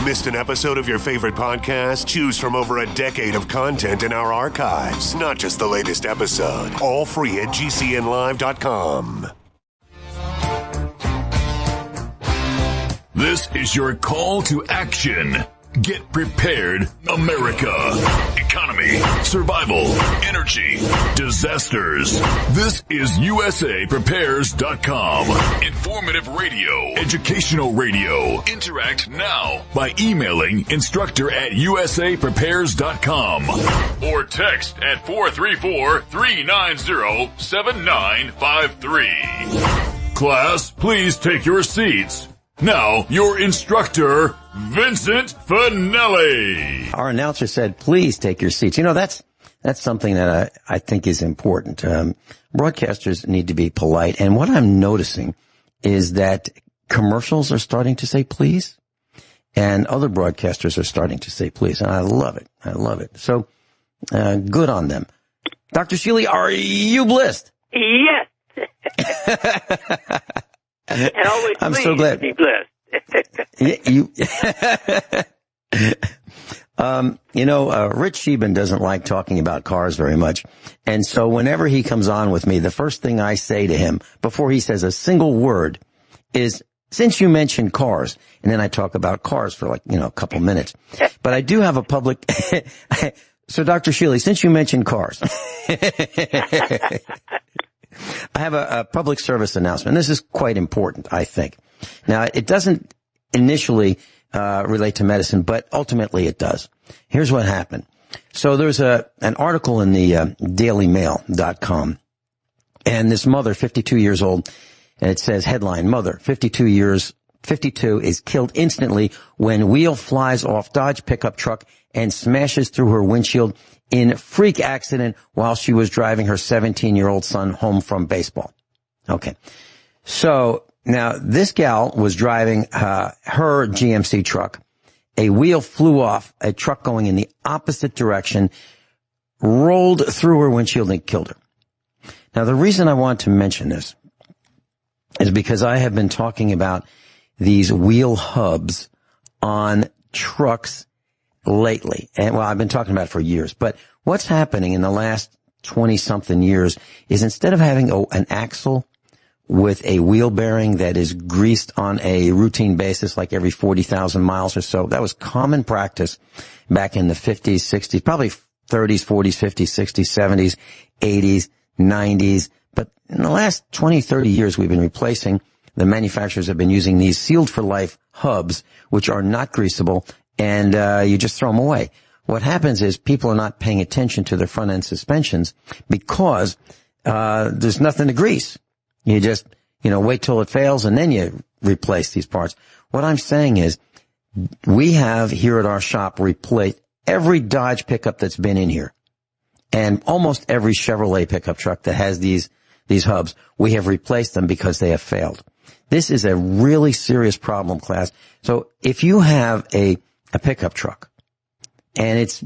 Missed an episode of your favorite podcast? Choose from over a decade of content in our archives, not just the latest episode. All free at GCNlive.com. This is your call to action. Get prepared, America. Economy, survival, energy, disasters. This is USAPrepares.com. Informative radio, educational radio. Interact now by emailing instructor@USAPrepares.com or text at 434-390-7953. Class, please take your seats. Now, your instructor, Vincent Finelli. Our announcer said, please take your seats. You know, that's something that I think is important. Broadcasters need to be polite. And what I'm noticing is that commercials are starting to say please, and other broadcasters are starting to say please. And I love it. I love it. So, good on them. Dr. Shealy, are you blessed? Yes. And always I'm so glad. To be blessed. Rich Sheben doesn't like talking about cars very much. And so whenever he comes on with me, the first thing I say to him before he says a single word is, since you mentioned cars, and then I talk about cars for a couple minutes. But I do have a public, so Dr. Shealy, since you mentioned cars, I have a public service announcement. This is quite important, I think. Now, it doesn't initially relate to medicine, but ultimately it does. Here's what happened. So there's an article in the dailymail.com, and this mother, 52 years old, and it says, headline, mother, 52 is killed instantly when wheel flies off Dodge pickup truck and smashes through her windshield in freak accident while she was driving her 17-year-old son home from baseball. Okay. So now this gal was driving her GMC truck. A wheel flew off, a truck going in the opposite direction, rolled through her windshield and killed her. Now the reason I want to mention this is because I have been talking about these wheel hubs on trucks lately. And I've been talking about it for years, but what's happening in the last 20-something years is instead of having an axle with a wheel bearing that is greased on a routine basis, like every 40,000 miles or so, that was common practice back in the 50s, 60s, probably 30s, 40s, 50s, 60s, 70s, 80s, 90s. But in the last 20, 30 years, we've been replacing, the manufacturers have been using these sealed for life hubs, which are not greasable, and you just throw them away. What happens is people are not paying attention to their front end suspensions because there's nothing to grease. You just, wait till it fails and then you replace these parts. What I'm saying is we have here at our shop replaced every Dodge pickup that's been in here and almost every Chevrolet pickup truck that has these hubs. We have replaced them because they have failed. This is a really serious problem, class. So if you have a pickup truck and it's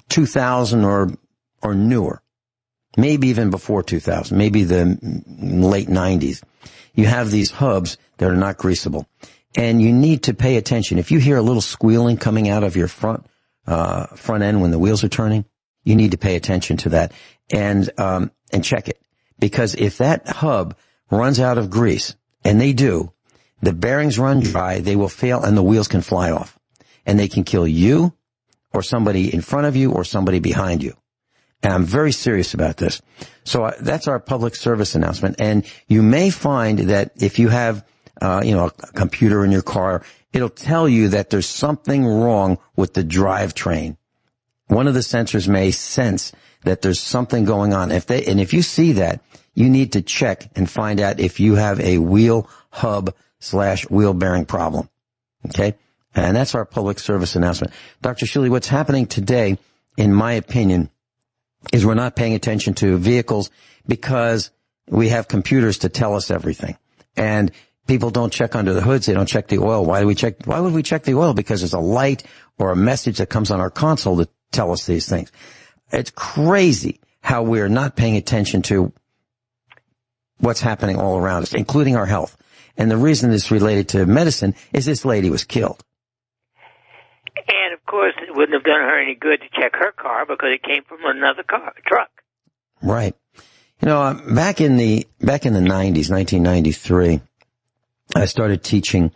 2000 or newer, maybe even before 2000, maybe the late 90s, you have these hubs that are not greasable. And you need to pay attention. If you hear a little squealing coming out of your front end when the wheels are turning, you need to pay attention to that and check it. Because if that hub runs out of grease, and they do, the bearings run dry, they will fail and the wheels can fly off. And they can kill you or somebody in front of you or somebody behind you. And I'm very serious about this. So that's our public service announcement. And you may find that if you have, a computer in your car, it'll tell you that there's something wrong with the drivetrain. One of the sensors may sense that there's something going on. If you see that, you need to check and find out if you have a wheel hub / wheel bearing problem. Okay? And that's our public service announcement. Dr. Shealy, what's happening today, in my opinion, is we're not paying attention to vehicles because we have computers to tell us everything. And people don't check under the hoods. They don't check the oil. Why would we check the oil? Because there's a light or a message that comes on our console to tell us these things. It's crazy how we're not paying attention to what's happening all around us, including our health. And the reason it's related to medicine is this lady was killed. And, of course, it wouldn't have done her any good to check her car because it came from another truck. Right. You know, back in the 90s, 1993, I started teaching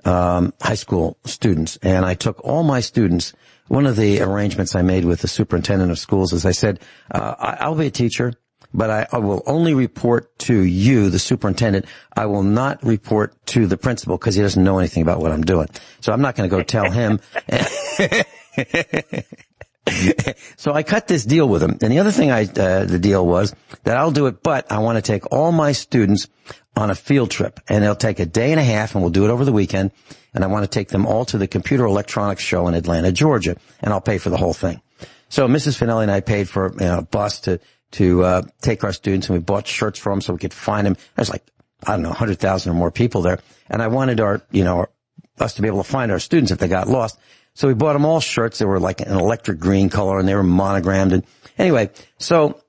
high school students, and I took all my students. One of the arrangements I made with the superintendent of schools is I said, I'll be a teacher, but I will only report to you, the superintendent. I will not report to the principal because he doesn't know anything about what I'm doing. So I'm not going to go tell him. So I cut this deal with him. And the other thing the deal was that I'll do it, but I want to take all my students on a field trip, and it'll take a day and a half, and we'll do it over the weekend. And I want to take them all to the Computer Electronics Show in Atlanta, Georgia, and I'll pay for the whole thing. So Mrs. Finelli and I paid for a bus to take our students, and we bought shirts for them so we could find them. There's like, I don't know, 100,000 or more people there. And I wanted us to be able to find our students if they got lost. So we bought them all shirts. They were like an electric green color, and they were monogrammed. And anyway, so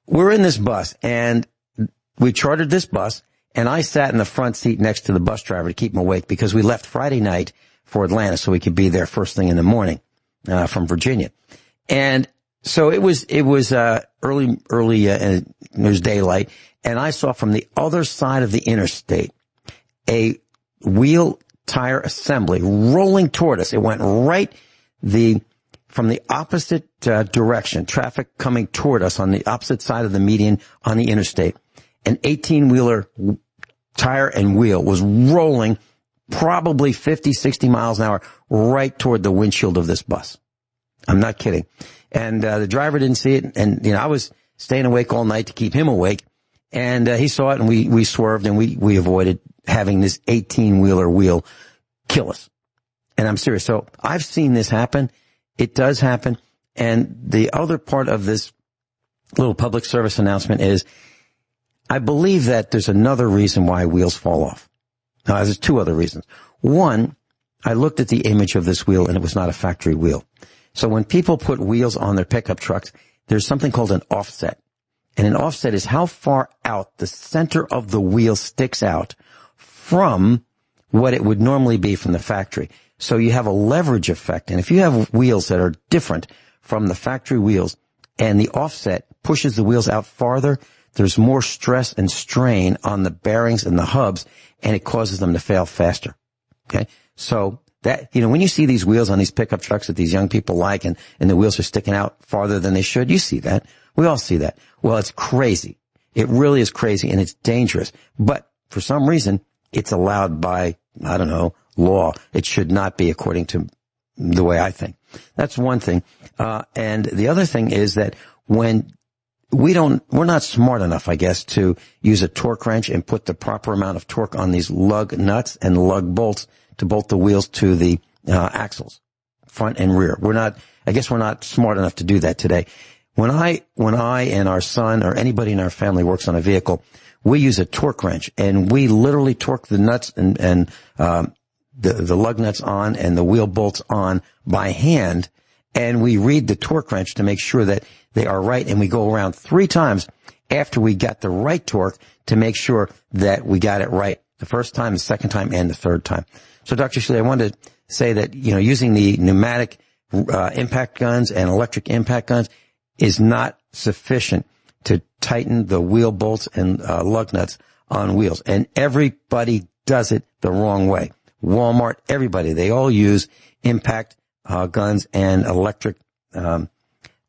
we're in this bus, and we chartered this bus, and I sat in the front seat next to the bus driver to keep him awake because we left Friday night for Atlanta so we could be there first thing in the morning, from Virginia. And so it was early, and it was daylight, and I saw from the other side of the interstate a wheel tire assembly rolling toward us. It went right from the opposite direction, traffic coming toward us on the opposite side of the median on the interstate. An 18-wheeler tire and wheel was rolling probably 50, 60 miles an hour right toward the windshield of this bus. I'm not kidding. And the driver didn't see it, and I was staying awake all night to keep him awake, and he saw it, and we swerved, and we avoided having this 18-wheeler wheel kill us. And I'm serious. So I've seen this happen. It does happen. And the other part of this little public service announcement is I believe that there's another reason why wheels fall off. Now, there's two other reasons. One, I looked at the image of this wheel, and it was not a factory wheel. So when people put wheels on their pickup trucks, there's something called an offset. And an offset is how far out the center of the wheel sticks out from what it would normally be from the factory. So you have a leverage effect. And if you have wheels that are different from the factory wheels and the offset pushes the wheels out farther, there's more stress and strain on the bearings and the hubs, and it causes them to fail faster. Okay? So that, when you see these wheels on these pickup trucks that these young people like, and the wheels are sticking out farther than they should, you see that. We all see that. Well, it's crazy. It really is crazy, and it's dangerous. But for some reason, it's allowed by, I don't know, law. It should not be, according to the way I think. That's one thing. And the other thing is that when we're not smart enough, I guess, to use a torque wrench and put the proper amount of torque on these lug nuts and lug bolts to bolt the wheels to the axles, front and rear. We're not smart enough to do that today. When I and our son or anybody in our family works on a vehicle, we use a torque wrench, and we literally torque the nuts and the lug nuts on and the wheel bolts on by hand, and we read the torque wrench to make sure that they are right, and we go around 3 times after we got the right torque to make sure that we got it right the first time, the second time, and the third time. So, Dr. Shealy, I wanted to say that, using the pneumatic impact guns and electric impact guns is not sufficient to tighten the wheel bolts and lug nuts on wheels. And everybody does it the wrong way. Walmart, everybody, they all use impact guns and electric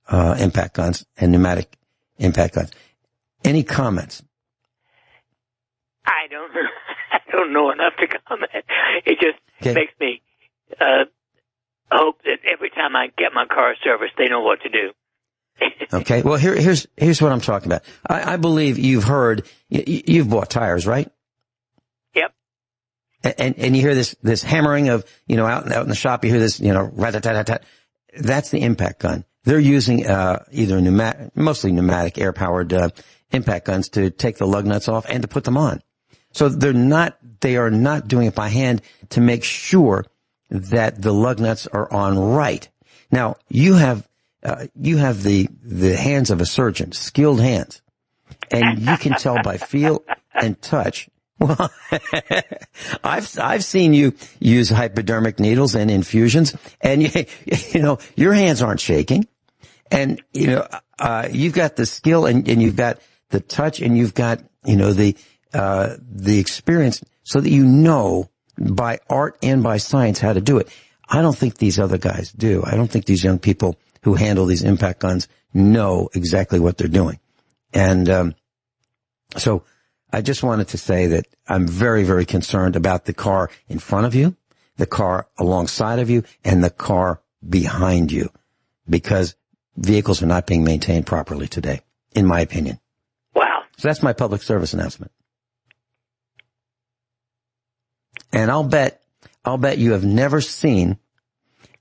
impact guns and pneumatic impact guns. Any comments? I don't know enough to comment. It just makes me hope that every time I get my car serviced, they know what to do. Okay. Well, here's what I'm talking about. I believe you've heard, you've bought tires, right? Yep. And you hear this hammering of, out in the shop, you hear this, rat-a-tat-tat-tat. That's the impact gun. They're using, either mostly pneumatic air-powered, impact guns to take the lug nuts off and to put them on. So they are not doing it by hand to make sure that the lug nuts are on right. Now, you have the hands of a surgeon, skilled hands, and you can tell by feel and touch Well, I've seen you use hypodermic needles and infusions, and you know, your hands aren't shaking, and you know, you've got the skill and you've got the touch and you've got, you know, the experience so that you know by art and by science how to do it. I don't think these other guys do. I don't think these young people who handle these impact guns know exactly what they're doing. And, so I just wanted to say that I'm very, very concerned about the car in front of you, the car alongside of you, and the car behind you, because vehicles are not being maintained properly today, in my opinion. Wow. So that's my public service announcement. And I'll bet you have never seen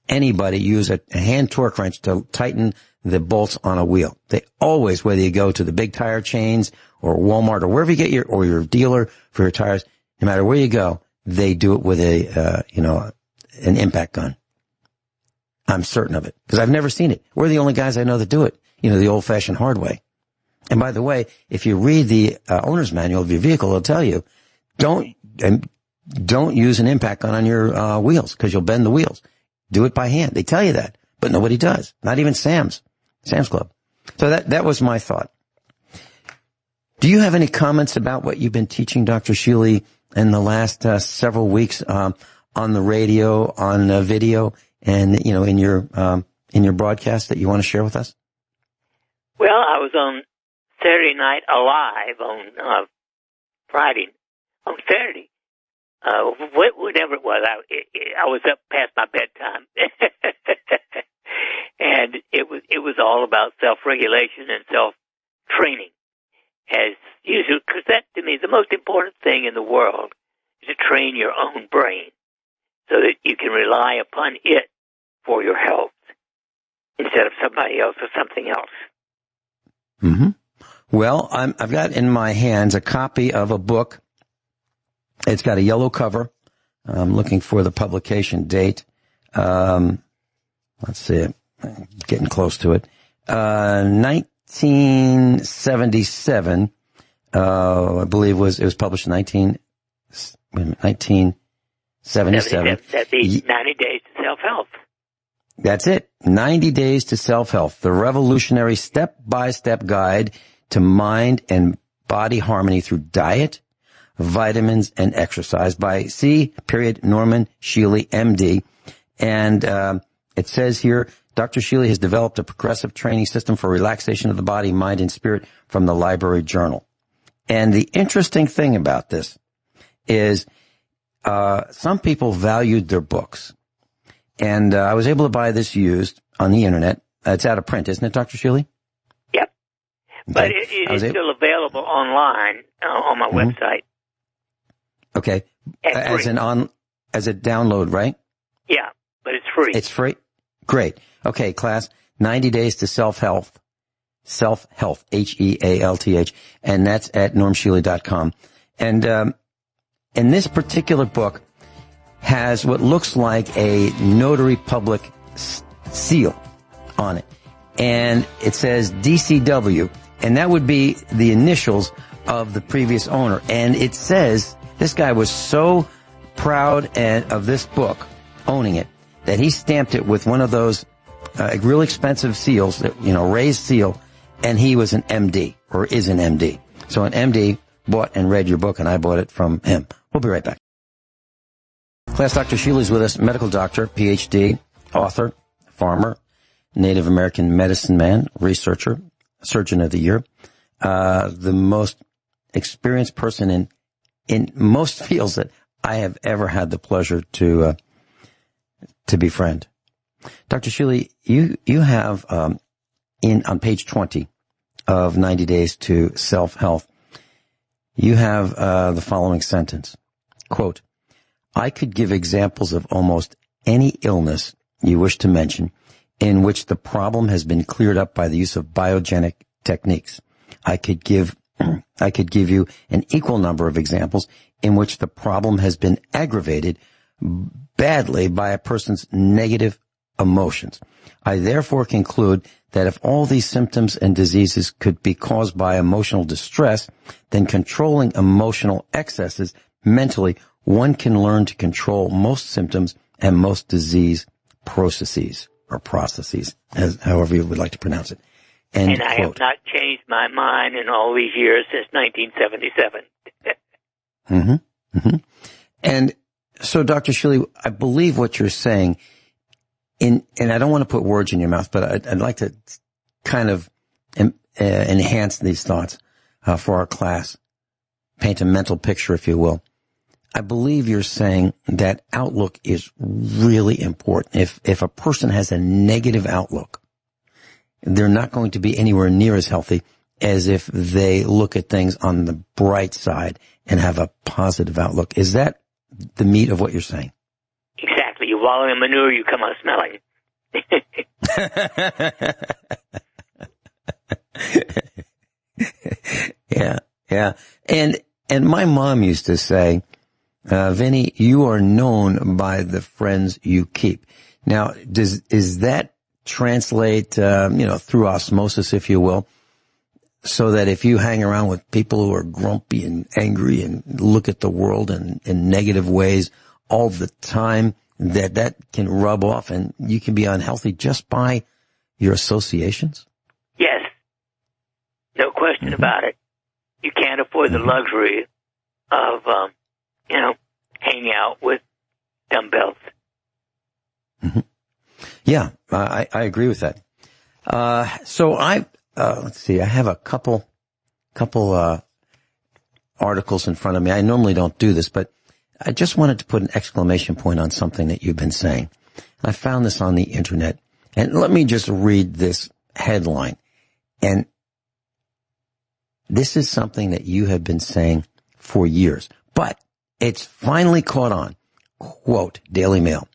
anybody use a hand torque wrench to tighten the bolts on a wheel. They always, whether you go to the big tire chains or Walmart or wherever you get your dealer for your tires, no matter where you go, they do it with an impact gun. I'm certain of it because I've never seen it. We're the only guys I know that do it, you know, the old fashioned hard way. And by the way, if you read the owner's manual of your vehicle, it'll tell you, don't use an impact gun on your wheels because you'll bend the wheels. Do it by hand. They tell you that, but nobody does. Not even Sam's Club. So that was my thought. Do you have any comments about what you've been teaching, Dr. Shealy, in the last several weeks on the radio, on video, and you know, in your broadcast that you want to share with us? Well, I was on Saturday Night Alive on Friday, on Saturday. Whatever it was, I was up past my bedtime, and it was all about self-regulation and self-training, as usual. Because that, to me, is the most important thing in the world, is to train your own brain so that you can rely upon it for your health instead of somebody else or something else. Mm-hmm. Well, I've got in my hands a copy of a book. It's got a yellow cover. I'm looking for the publication date. Let's see. I'm getting close to it. 1977, I believe it was published in 1977. That'd be 90 Days to Self-Help. That's it. 90 Days to Self-Help, the revolutionary step-by-step guide to mind and body harmony through diet, vitamins, and exercise by C. Norman Shealy, MD. And it says here, Dr. Shealy has developed a progressive training system for relaxation of the body, mind, and spirit from the Library Journal. And the interesting thing about this is some people valued their books. And I was able to buy this used on the Internet. It's out of print, isn't it, Dr. Shealy? Yep. Okay. But it is still available online on my website. Okay. As a download, right? Yeah, but it's free. It's free? Great. Okay, class, 90 Days to Self-Health, Health, and that's at normshealy.com. And this particular book has what looks like a notary public seal on it. And it says DCW, and that would be the initials of the previous owner. And it says, this guy was so proud of this book, owning it, that he stamped it with one of those real expensive seals, that, you know, raised seal, and he was an MD, or is an MD. So an MD bought and read your book, and I bought it from him. We'll be right back. Class, Dr. Shealy's with us, medical doctor, PhD, author, farmer, Native American medicine man, researcher, surgeon of the year, the most experienced person in most fields that I have ever had the pleasure to befriend. Dr. Shealy, you have on page 20 of 90 Days to Self-Health, you have the following sentence, quote, I could give examples of almost any illness you wish to mention in which the problem has been cleared up by the use of biogenic techniques. I could give you an equal number of examples in which the problem has been aggravated badly by a person's negative emotions. I therefore conclude that if all these symptoms and diseases could be caused by emotional distress, then controlling emotional excesses mentally, one can learn to control most symptoms and most disease processes, as however you would like to pronounce it. And I have not changed my mind in all these years since 1977. And so, Dr. Shealy, I believe what you're saying, and I don't want to put words in your mouth, but I'd like to kind of enhance these thoughts for our class, paint a mental picture, if you will. I believe you're saying that outlook is really important. If a person has a negative outlook, they're not going to be anywhere near as healthy as if they look at things on the bright side and have a positive outlook. Is that the meat of what you're saying? Exactly. You wallow in manure, you come out smelling. Yeah. And my mom used to say, Vinny, you are known by the friends you keep. Now, is that translate, through osmosis, if you will, so that if you hang around with people who are grumpy and angry and look at the world in negative ways all the time, that can rub off and you can be unhealthy just by your associations? Yes. No question about it. You can't afford the luxury of, hanging out with dumbbells. Yeah, I agree with that. So let's see, I have a couple articles in front of me. I normally don't do this, but I just wanted to put an exclamation point on something that you've been saying. I found this on the internet, and let me just read this headline. And this is something that you have been saying for years, but it's finally caught on. Quote, Daily Mail.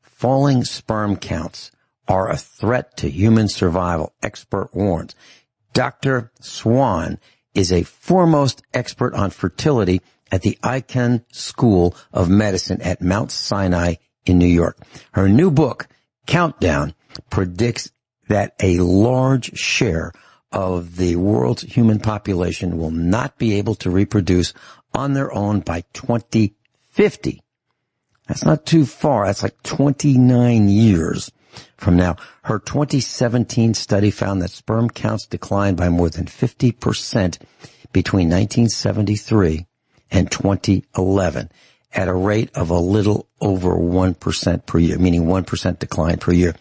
Falling sperm counts are a threat to human survival, expert warns. Dr. Swan is a foremost expert on fertility at the Icahn School of Medicine at Mount Sinai in New York. Her new book, Countdown, predicts that a large share of the world's human population will not be able to reproduce on their own by 2050. That's not too far. That's like 29 years from now. Her 2017 study found that sperm counts declined by more than 50% between 1973 and 2011 at a rate of a little over 1% per year, meaning 1% decline per year.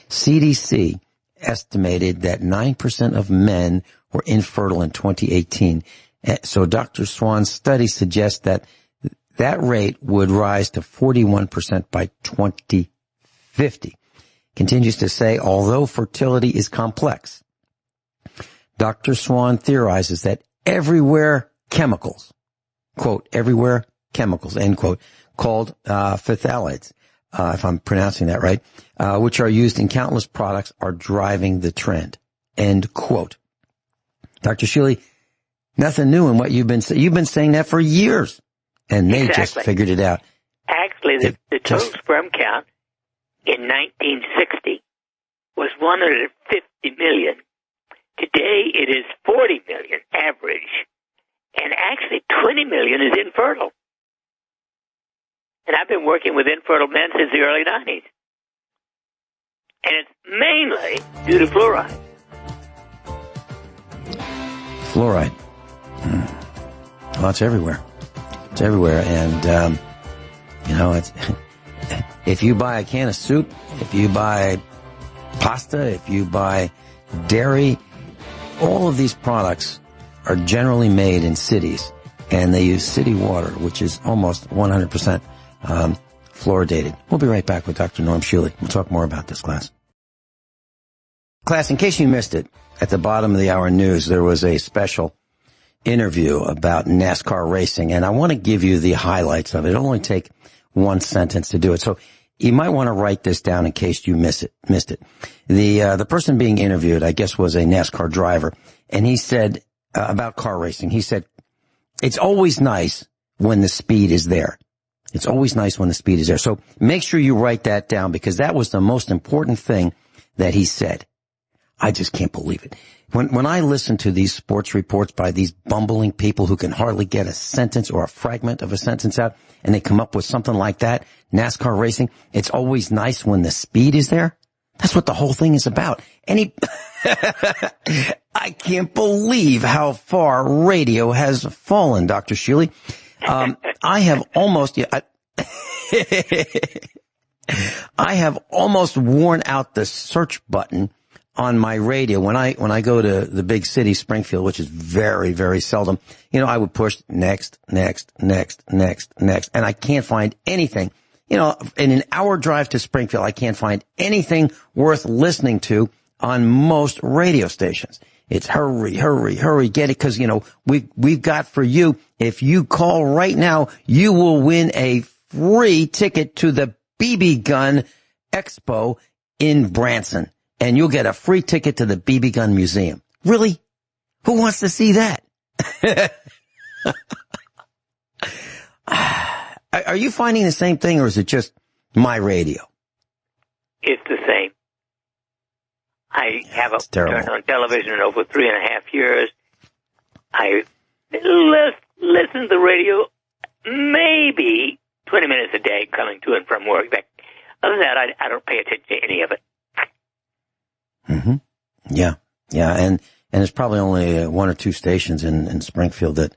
CDC estimated that 9% of men were infertile in 2018. So Dr. Swan's study suggests that rate would rise to 41% by 2050. Continues to say, although fertility is complex, Dr. Swan theorizes that everywhere chemicals, quote, everywhere chemicals, end quote, called phthalates, if I'm pronouncing that right, which are used in countless products, are driving the trend, end quote. Dr. Shealy, nothing new in what you've been saying. You've been saying that for years, and they just figured it out. Actually, the total sperm count in 1960 was 150 million. Today it is 40 million average, and actually 20 million is infertile. And I've been working with infertile men since the early 90s. And it's mainly due to fluoride. Fluoride. Well, it's everywhere. It's everywhere. And, it's, if you buy a can of soup, if you buy pasta, if you buy dairy, all of these products are generally made in cities. And they use city water, which is almost 100% fluoridated. We'll be right back with Dr. Norm Shealy. We'll talk more about this, class. Class, in case you missed it, at the bottom of the hour news, there was a special interview about NASCAR racing, and I want to give you the highlights of it. It'll only take one sentence to do it. So you might want to write this down in case you missed it. The person being interviewed, I guess, was a NASCAR driver, and he said about car racing, he said, it's always nice when the speed is there. It's always nice when the speed is there. So make sure you write that down, because that was the most important thing that he said. I just can't believe it. When I listen to these sports reports by these bumbling people who can hardly get a sentence or a fragment of a sentence out, and they come up with something like that, NASCAR racing, it's always nice when the speed is there. That's what the whole thing is about. I can't believe how far radio has fallen, Dr. Shealy. I have almost, I have almost worn out the search button on my radio. When I go to the big city, Springfield, which is very, very seldom, I would push next, and I can't find anything. In an hour drive to Springfield, I can't find anything worth listening to on most radio stations. It's hurry, get it, because, we've got for you, if you call right now, you will win a free ticket to the BB Gun Expo in Branson, and you'll get a free ticket to the BB Gun Museum. Really? Who wants to see that? Are you finding the same thing, or is it just my radio? It's the same. I haven't turned on television in over 3.5 years. I listen to the radio maybe 20 minutes a day coming to and from work. Other than that, I don't pay attention to any of it. Mm-hmm. Yeah. And there's probably only one or two stations in Springfield that,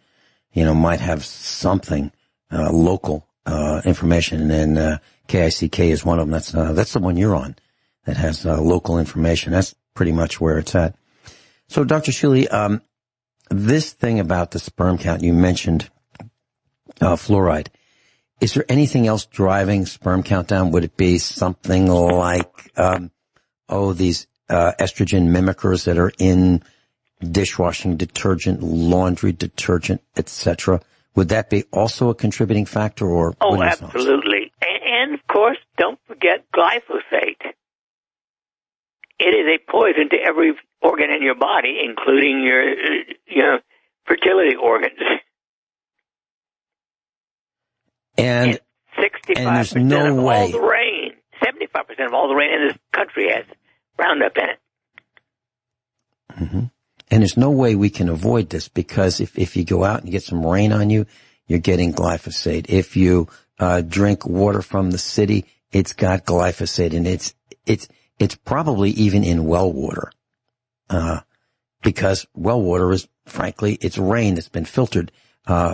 might have something local information, and KICK is one of them. That's the one you're on that has local information. That's pretty much where it's at. So, Dr. Shealy, this thing about the sperm count, you mentioned fluoride. Is there anything else driving sperm count down? Would it be something like these estrogen mimickers that are in dishwashing detergent, laundry detergent, etc.? Would that be also a contributing factor? Or absolutely. And of course, don't forget glyphosate. It is a poison to every organ in your body, including your fertility organs. And 65% of all the rain, 75% of all the rain in this country has Roundup in it. Mm-hmm. And there's no way we can avoid this, because if you go out and you get some rain on you, you're getting glyphosate. If you drink water from the city, it's got glyphosate, and it's probably even in well water, because well water is, frankly, it's rain that's been filtered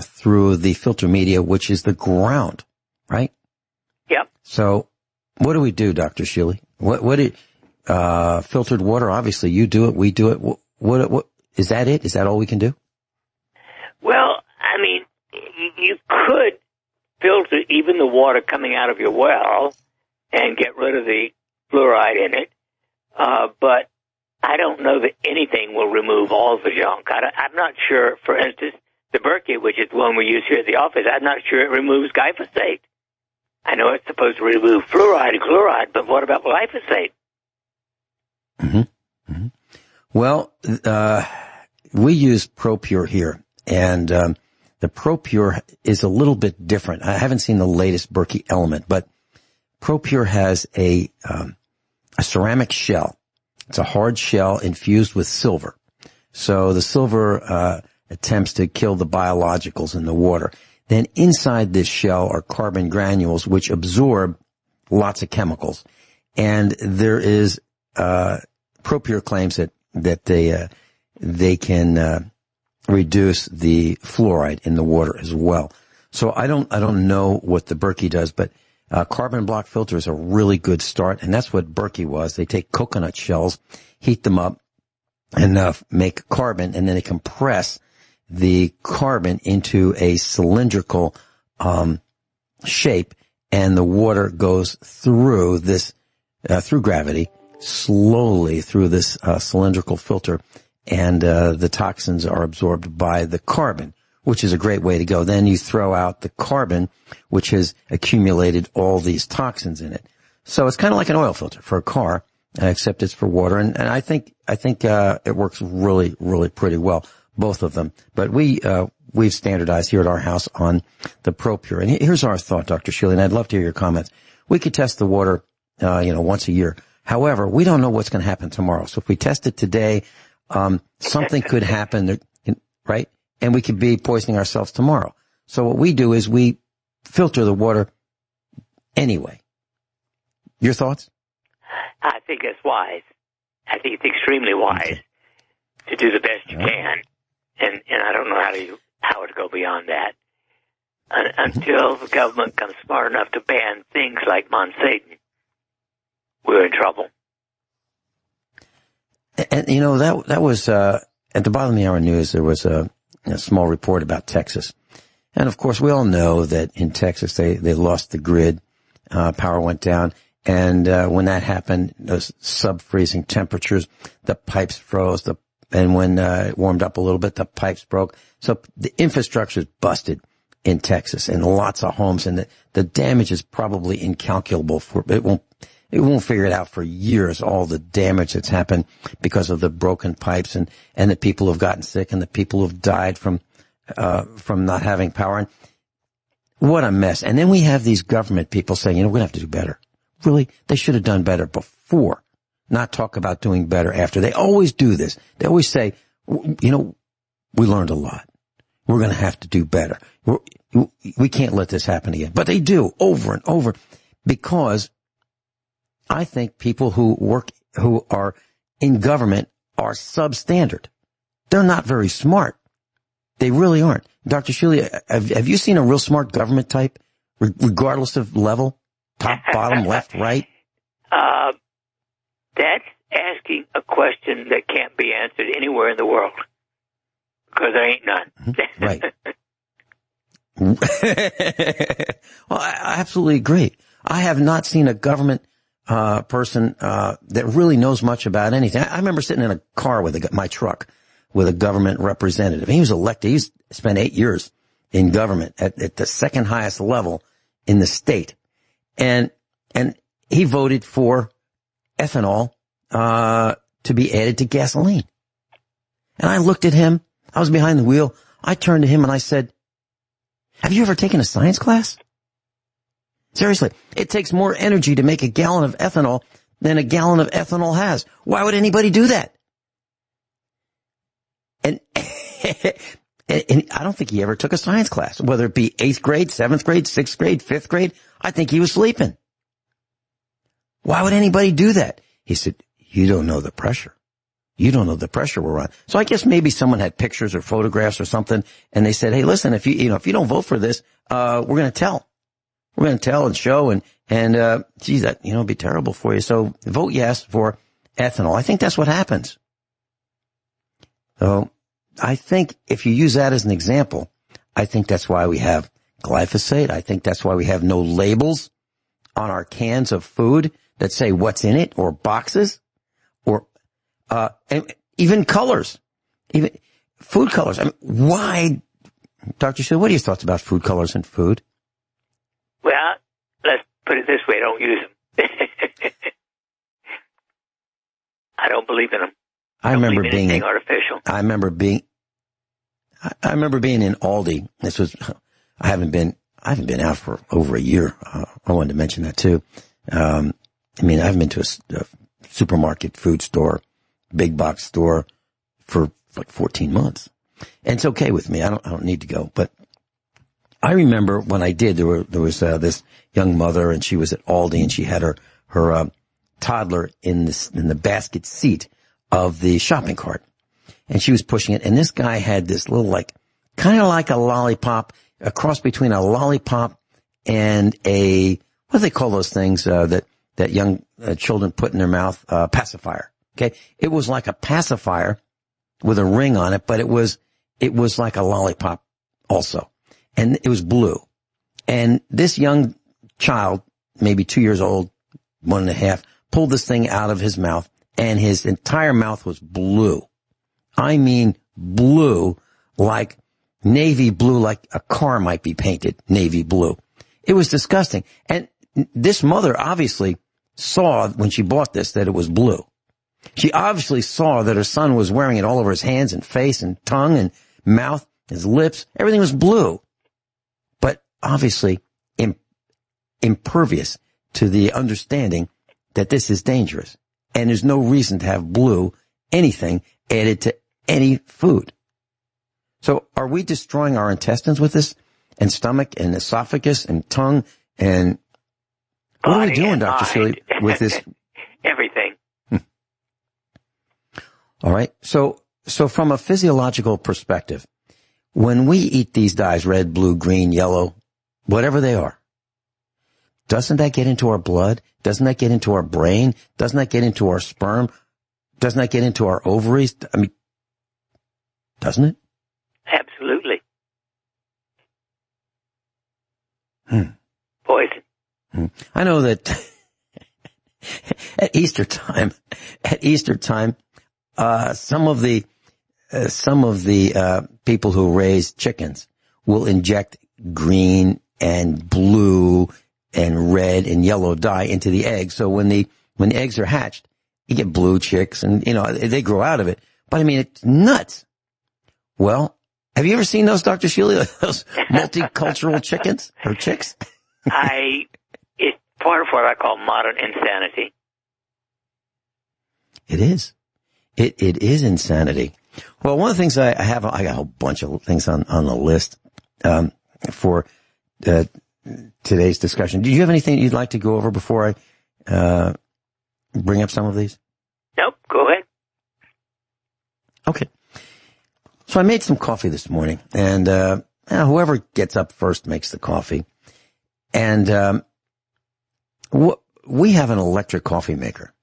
through the filter media, which is the ground, right? Yep. So what do we do, Dr. Shealy? Filtered water, obviously you do it, we do it. What is that it? Is that all we can do? Well, I mean, you could filter even the water coming out of your well and get rid of the fluoride in it, but I don't know that anything will remove all the junk. I'm not sure, for instance, the Berkey, which is the one we use here at the office, I'm not sure it removes glyphosate. I know it's supposed to remove fluoride and chloride, but what about glyphosate? Mm-hmm. Mm-hmm. Well, we use ProPure here, and the ProPure is a little bit different. I haven't seen the latest Berkey element, but ProPure has a ceramic shell. It's a hard shell infused with silver. So the silver attempts to kill the biologicals in the water. Then inside this shell are carbon granules, which absorb lots of chemicals. And there is ProPure claims that they can reduce the fluoride in the water as well. So I don't know what the Berkey does, but carbon block filter is a really good start, and that's what Berkey was. They take coconut shells, heat them up, and make carbon, and then they compress the carbon into a cylindrical shape, and the water goes through this through gravity slowly through this cylindrical filter, and the toxins are absorbed by the carbon, which is a great way to go. Then you throw out the carbon, which has accumulated all these toxins in it. So it's kind of like an oil filter for a car, except it's for water. And I think it works really, really pretty well. both of them. But we've standardized here at our house on the ProPure. And here's our thought, Dr. Shealy, and I'd love to hear your comments. We could test the water, once a year. However, we don't know what's going to happen tomorrow. So if we test it today, something could happen, right? And we could be poisoning ourselves tomorrow. So what we do is we filter the water anyway. Your thoughts? I think that's wise. I think it's extremely wise to do the best you can. And I don't know how to go beyond that. Until the government comes smart enough to ban things like Monsanto, we're in trouble. And that was at the bottom of the hour news. There was a small report about Texas, and of course we all know that in Texas they lost the grid, power went down, and when that happened, those sub-freezing temperatures, the pipes froze, and when it warmed up a little bit, the pipes broke. So the infrastructure is busted in Texas, and lots of homes, and the damage is probably incalculable. It won't figure it out for years, all the damage that's happened because of the broken pipes and the people who've gotten sick and the people who've died from not having power. And what a mess. And then we have these government people saying, we're going to have to do better. Really? They should have done better before, not talk about doing better after. They always do this. They always say, we learned a lot. We're going to have to do better. We can't let this happen again. But they do over and over, because I think people who are in government are substandard. They're not very smart. They really aren't. Dr. Shealy, have you seen a real smart government type, regardless of level, top, bottom, left, right? That's asking a question that can't be answered anywhere in the world, because there ain't none. Right. Well, I absolutely agree. I have not seen a government person that really knows much about anything. I remember sitting in a car with my truck with a government representative. He was elected. He spent 8 years in government at the second highest level in the state, and he voted for ethanol to be added to gasoline. And I looked at him. I was behind the wheel. I turned to him and I said, "Have you ever taken a science class? Seriously, it takes more energy to make a gallon of ethanol than a gallon of ethanol has. Why would anybody do that?" And, and I don't think he ever took a science class, whether it be 8th grade, 7th grade, 6th grade, 5th grade. I think he was sleeping. Why would anybody do that? He said, "You don't know the pressure. You don't know the pressure we're on." So I guess maybe someone had pictures or photographs or something, and they said, "Hey, listen, if you don't vote for this, we're going to tell. We're going to tell and show, and geez, that, it'd be terrible for you. So vote yes for ethanol." I think that's what happens. So I think if you use that as an example, I think that's why we have glyphosate. I think that's why we have no labels on our cans of food that say what's in it, or boxes, or and even colors, even food colors. I mean, why, Dr. Shealy, what are your thoughts about food colors and food? Well, let's put it this way: don't use them. I don't believe in them. I remember being artificial. I remember being in Aldi. I haven't been out for over a year. I wanted to mention that too. I haven't been to a supermarket, food store, big box store for like 14 months. And it's okay with me. I don't need to go. But I remember when I did, there was this young mother, and she was at Aldi, and she had her toddler in the basket seat of the shopping cart, and she was pushing it. And this guy had this little, kind of like a lollipop, a cross between a lollipop and what do they call those things that young children put in their mouth? Pacifier. Okay, it was like a pacifier with a ring on it, but it was like a lollipop also, and it was blue. And this young child, maybe 2 years old, 1.5, pulled this thing out of his mouth, and his entire mouth was blue. I mean blue, like navy blue, like a car might be painted navy blue. It was disgusting. And this mother obviously saw when she bought this that it was blue. She obviously saw that her son was wearing it all over his hands and face and tongue and mouth, his lips. Everything was blue, but obviously impervious to the understanding that this is dangerous. And there's no reason to have blue anything added to any food. So are we destroying our intestines with this, and stomach and esophagus and tongue, and what are we doing, Dr. Shealy, with this? Everything. All right. So from a physiological perspective, when we eat these dyes, red, blue, green, yellow, whatever they are, doesn't that get into our blood? Doesn't that get into our brain? Doesn't that get into our sperm? Doesn't that get into our ovaries? I mean, doesn't it? Absolutely. Poison. I know that at Easter time, some of the people who raise chickens will inject green and blue and red and yellow dye into the eggs. So when the eggs are hatched, you get blue chicks, and they grow out of it. But I mean, it's nuts. Well, have you ever seen those, Dr. Shealy, those multicultural chickens or chicks? It's part of what I call modern insanity. It is. It is insanity. Well, one of the things I got a whole bunch of things on the list, for, today's discussion. Do you have anything you'd like to go over before I, bring up some of these? Nope. Go ahead. Okay. So I made some coffee this morning, and, whoever gets up first makes the coffee. And, we have an electric coffee maker,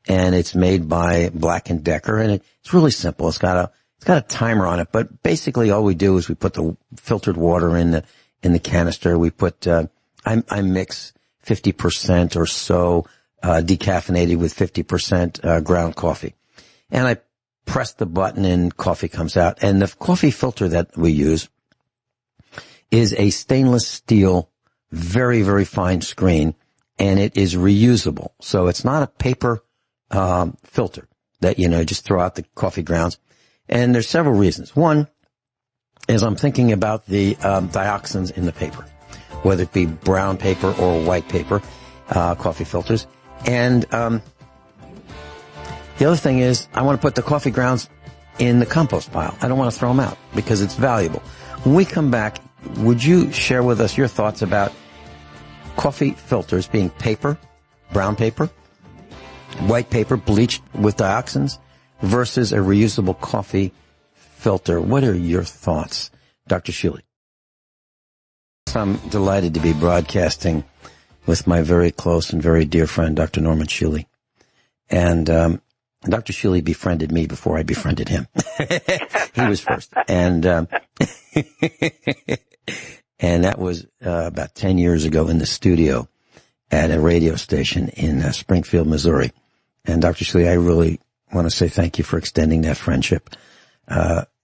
and it's made by Black & Decker, and it's really simple. It's got a timer on it, but basically all we do is we put the filtered water in the canister. We put, I mix 50% or so, decaffeinated with 50%, ground coffee. And I press the button and coffee comes out. And the coffee filter that we use is a stainless steel, very, very fine screen, and it is reusable. So it's not a paper, filter that, just throw out the coffee grounds. And there's several reasons. One is I'm thinking about the, dioxins in the paper, whether it be brown paper or white paper, coffee filters. And, the other thing is I want to put the coffee grounds in the compost pile. I don't want to throw them out because it's valuable. When we come back, would you share with us your thoughts about coffee filters being paper, brown paper, white paper bleached with dioxins versus a reusable coffee filter? What are your thoughts, Dr. Shealy? I'm delighted to be broadcasting with my very close and very dear friend, Dr. Norman Shealy. And Dr. Shealy befriended me before I befriended him. He was first. And and that was about 10 years ago in the studio at a radio station in Springfield, Missouri. And Dr. Shealy, I really want to say thank you for extending that friendship.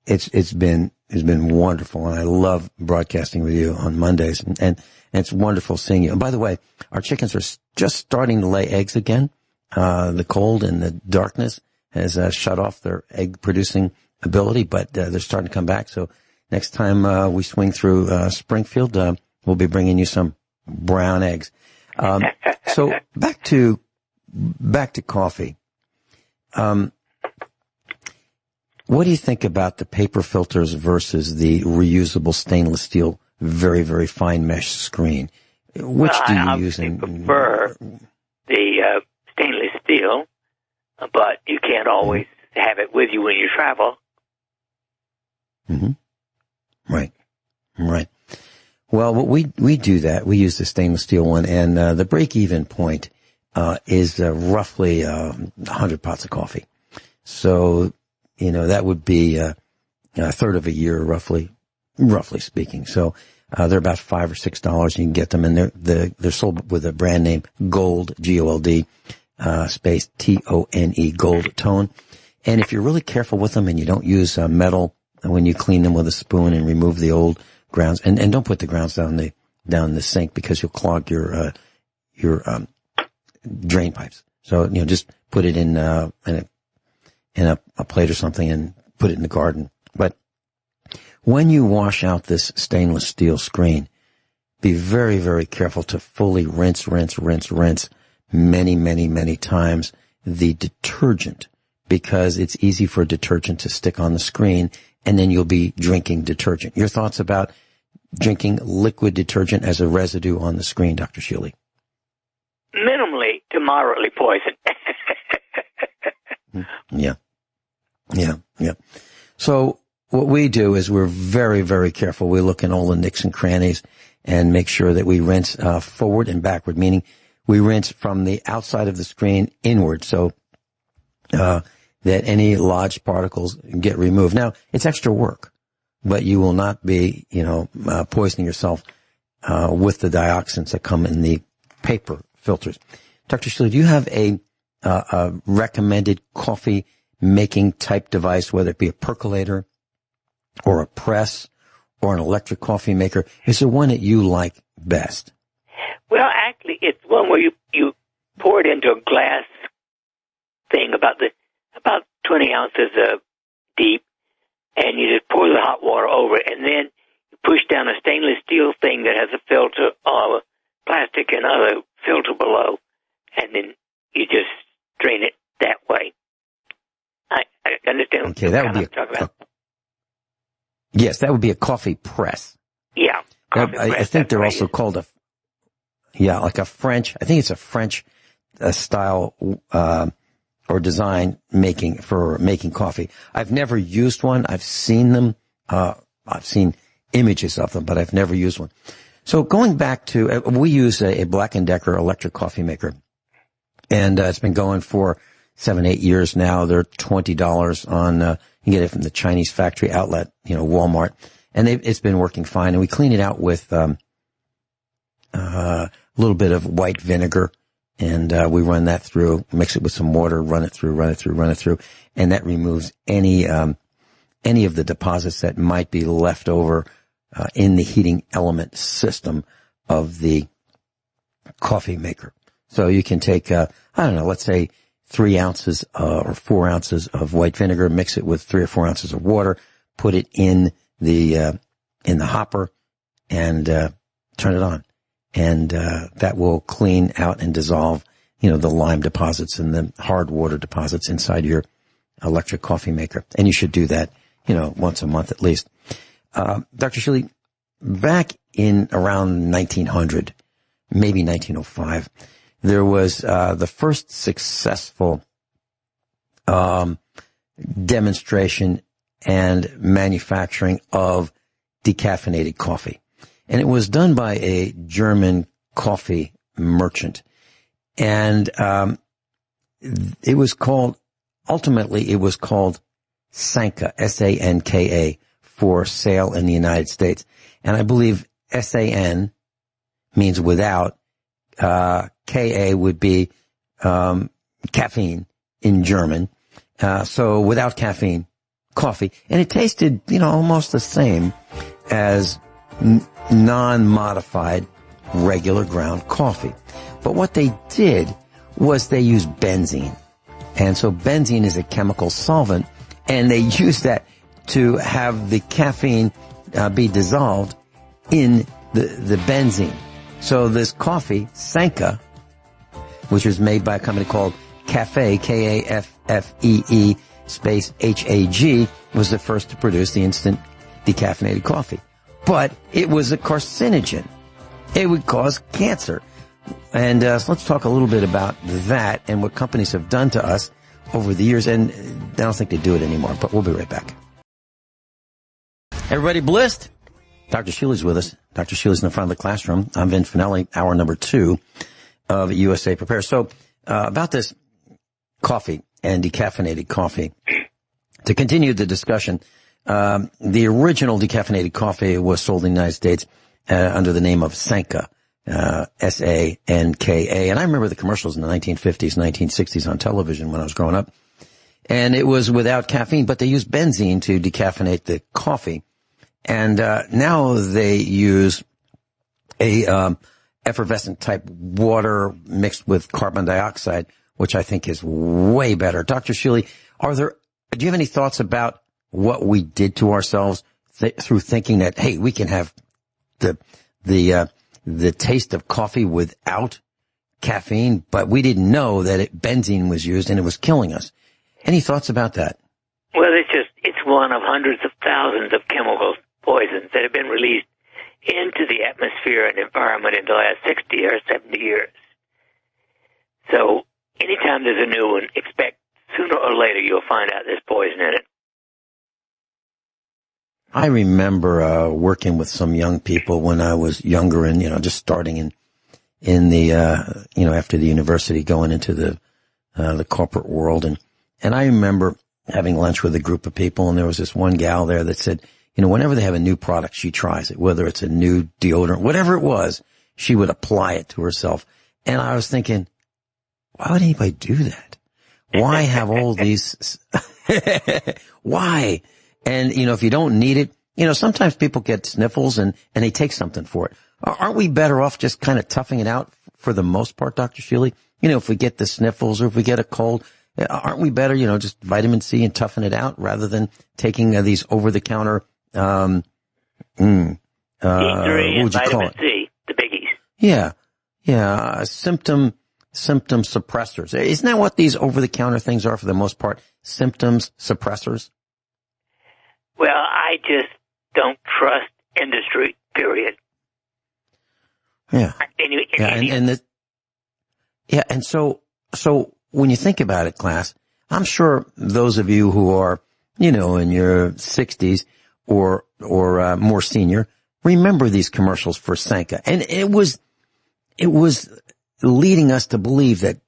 It's been wonderful, and I love broadcasting with you on Mondays, and it's wonderful seeing you. And by the way, our chickens are just starting to lay eggs again. The cold and the darkness has shut off their egg producing ability, but they're starting to come back. So next time we swing through Springfield, we'll be bringing you some brown eggs. So back to coffee. What do you think about the paper filters versus the reusable stainless steel, very, very fine mesh screen? Which do you use? I prefer the stainless steel, but you can't always have it with you when you travel. Mm-hmm. Right. Well, we do that. We use the stainless steel one, and the break-even point is roughly 100 pots of coffee. So, that would be a third of a year, roughly speaking. So they're about $5 or $6. You can get them, and they're sold with a brand name Gold, Gold, space Tone, Gold Tone. And if you're really careful with them and you don't use metal when you clean them with a spoon and remove the old grounds, and don't put the grounds down the sink because you'll clog your drain pipes. So, just put it in a in a plate or something and put it in the garden. But when you wash out this stainless steel screen, be very, very careful to fully rinse many, many, many times the detergent, because it's easy for detergent to stick on the screen, and then you'll be drinking detergent. Your thoughts about drinking liquid detergent as a residue on the screen, Dr. Shealy? Minimally to moderately poison. Yeah. So what we do is we're very, very careful. We look in all the nooks and crannies and make sure that we rinse forward and backward, meaning we rinse from the outside of the screen inward, so that any lodged particles get removed. Now, it's extra work, but you will not be, poisoning yourself with the dioxins that come in the paper filters. Dr. Shealy, do you have a recommended coffee making type device, whether it be a percolator or a press or an electric coffee maker? Is there one that you like best? Well, actually, it's one where you pour it into a glass thing about 20 ounces deep, and you just pour the hot water over it, and then you push down a stainless steel thing that has a filter, plastic and other filter below, and then you just drain it that way. I understand. Okay, that would be yes, that would be a coffee press. Yeah, I think they're also called like a French. I think it's a French style or design for making coffee. I've never used one. I've seen them. I've seen images of them, but I've never used one. So going back to, we use a Black & Decker electric coffee maker, and it's been going for 7-8 years now. They're $20 on, you can get it from the Chinese factory outlet, Walmart, and it's been working fine. And we clean it out with a little bit of white vinegar, and we run that through, mix it with some water, run it through, and that removes any of the deposits that might be left over in the heating element system of the coffee maker. So you can take, let's say 3 ounces or 4 ounces of white vinegar, mix it with 3 or 4 ounces of water, put it in the hopper, and turn it on. And that will clean out and dissolve, the lime deposits and the hard water deposits inside your electric coffee maker. And you should do that, once a month at least. Dr. Shealy, back in around 1900, maybe 1905, there was the first successful demonstration and manufacturing of decaffeinated coffee. And it was done by a German coffee merchant. And it was called Sanka, S-A-N-K-A, for sale in the United States. And I believe S-A-N means without, K-A would be caffeine in German. So without caffeine, coffee. And it tasted, almost the same as non-modified regular ground coffee. But what they did was they used benzene. And so benzene is a chemical solvent, and they used that to have the caffeine be dissolved in the benzene. So this coffee, Sanka, which was made by a company called Cafe, K-A-F-F-E-E space H-A-G, was the first to produce the instant decaffeinated coffee. But it was a carcinogen. It would cause cancer. And so let's talk a little bit about that and what companies have done to us over the years. And I don't think they do it anymore, but we'll be right back. Everybody blissed? Dr. Shealy's with us. Dr. Shealy's in the front of the classroom. I'm Vin Finelli, hour number 2 of USA Prepare. So about this coffee and decaffeinated coffee, to continue the discussion, the original decaffeinated coffee was sold in the United States under the name of Sanka, S-A-N-K-A. And I remember the commercials in the 1950s, 1960s on television when I was growing up. And it was without caffeine, but they used benzene to decaffeinate the coffee. And now they use a effervescent type water mixed with carbon dioxide, which I think is way better. Dr. Shealy, are there do you have any thoughts about what we did to ourselves through thinking that, hey, we can have the taste of coffee without caffeine, but we didn't know that benzene was used and it was killing us. Any thoughts about that? Well, it's one of hundreds of thousands of chemical poisons that have been released into the atmosphere and environment in the last 60 or 70 years. So anytime there's a new one, expect sooner or later you'll find out there's poison in it. I remember working with some young people when I was younger and, just starting in the, after the university, going into the corporate world. And I remember having lunch with a group of people, and there was this one gal there that said, whenever they have a new product, she tries it, whether it's a new deodorant, whatever it was, she would apply it to herself. And I was thinking, why would anybody do that? Why have all these? Why? And, if you don't need it, sometimes people get sniffles and they take something for it. Aren't we better off just kind of toughing it out for the most part, Dr. Shealy? If we get the sniffles or if we get a cold, aren't we better, just vitamin C and toughen it out rather than taking these over-the-counter, D3 and vitamin C, the biggies. Yeah, symptom suppressors. Isn't that what these over-the-counter things are for the most part? Symptoms suppressors? Well, I just don't trust industry, period. Yeah. And so when you think about it, class, I'm sure those of you who are, in your 60s or more senior, remember these commercials for Sanka. And it was leading us to believe that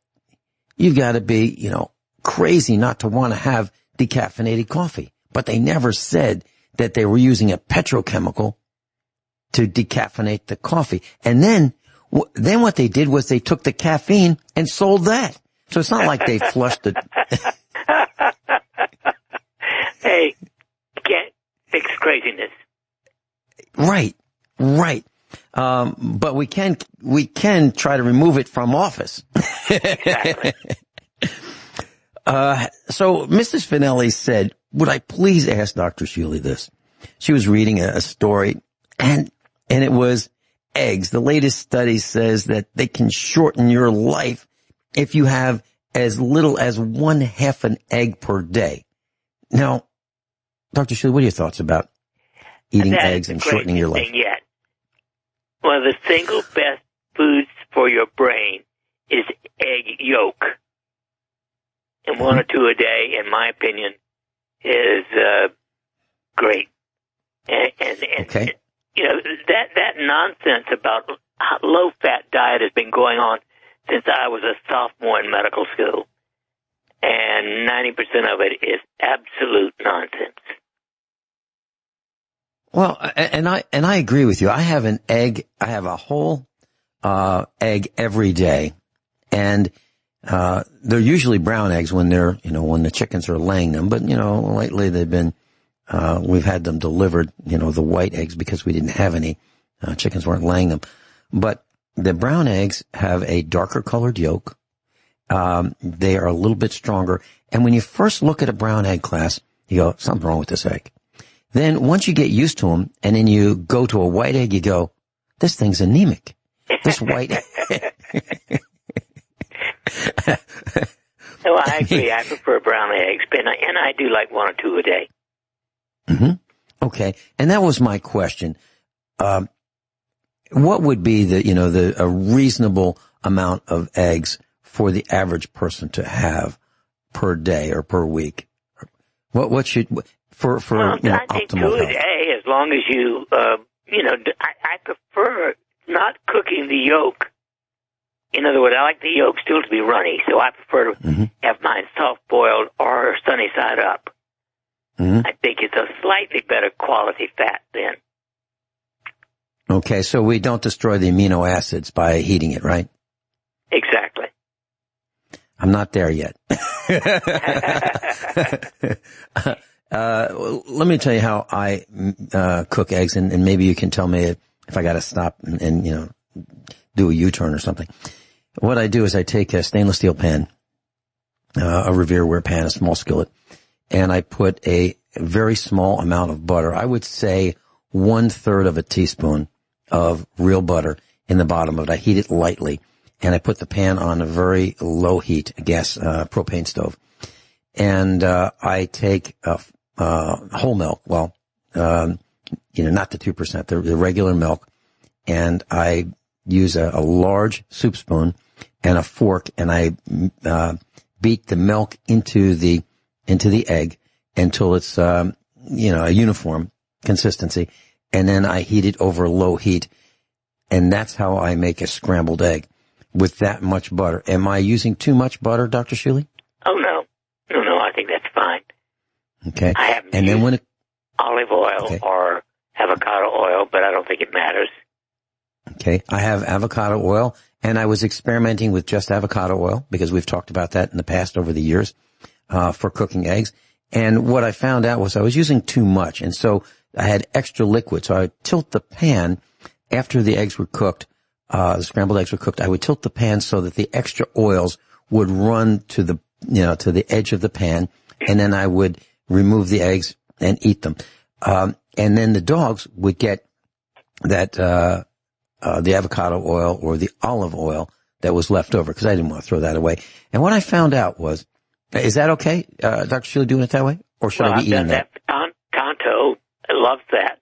you've got to be, crazy not to want to have decaffeinated coffee. But they never said that they were using a petrochemical to decaffeinate the coffee. And then what they did was they took the caffeine and sold that. So it's not like they flushed it. Hey, you can't fix craziness. Right. But we can try to remove it from office. Exactly. So Mrs. Finelli said, would I please ask Dr. Shealy this? She was reading a story and it was eggs. The latest study says that they can shorten your life if you have as little as 1/2 an egg per day. Now, Dr. Shealy, what are your thoughts about eating eggs and shortening your life? Yet. One of the single best foods for your brain is egg yolk. And 1 or 2 a day, in my opinion, is great. And okay. That nonsense about low-fat diet has been going on since I was a sophomore in medical school. And 90% of it is absolute nonsense. Well, and I agree with you. I have an egg. I have a whole egg every day, and they're usually brown eggs when when the chickens are laying them. But lately they've been we've had them delivered. The white eggs because we didn't have any. Chickens weren't laying them, but the brown eggs have a darker colored yolk. They are a little bit stronger. And when you first look at a brown egg, class, you go, something's wrong with this egg. Then once you get used to them and then you go to a white egg, you go, this thing's anemic. This white egg. No, I agree. I prefer brown eggs, and I do like 1 or 2 a day. Mm-hmm. Okay. And that was my question. What would be a reasonable amount of eggs for the average person to have per day or per week? What should for I think 2 optimal a day, as long as you I prefer not cooking the yolk. In other words, I like the yolk still to be runny, so I prefer to have mine soft-boiled or sunny side up. Mm-hmm. I think it's a slightly better quality fat then. Okay, so we don't destroy the amino acids by heating it, right? Exactly. I'm not there yet. Let me tell you how I cook eggs, and maybe you can tell me if I got to stop and do a U-turn or something. What I do is I take a stainless steel pan, a Revereware pan, a small skillet, and I put a very small amount of butter. I would say 1/3 of a teaspoon of real butter in the bottom of it. I heat it lightly, and I put the pan on a very low heat gas propane stove. And I take whole milk, not the 2%, the regular milk, and I use a large soup spoon and a fork, and I beat the milk into the egg until it's a uniform consistency, and then I heat it over low heat, and that's how I make a scrambled egg with that much butter. Am I using too much butter, Dr. Shealy? Oh, no. No, I think that's fine. Okay. I haven't and then used olive oil or avocado oil, but I don't think it matters. Okay. I have avocado oil, and I was experimenting with just avocado oil because we've talked about that in the past over the years for cooking eggs. And what I found out was I was using too much, and so I had extra liquid. So I would tilt the pan after the eggs were cooked, the scrambled eggs were cooked. I would tilt the pan so that the extra oils would run to the edge of the pan, and then I would remove the eggs and eat them. And then the dogs would get that, the avocado oil or the olive oil that was left over, because I didn't want to throw that away. And what I found out was, is that okay, Dr. Shealy, doing it that way? Or should I be eating that? Tonto loves that.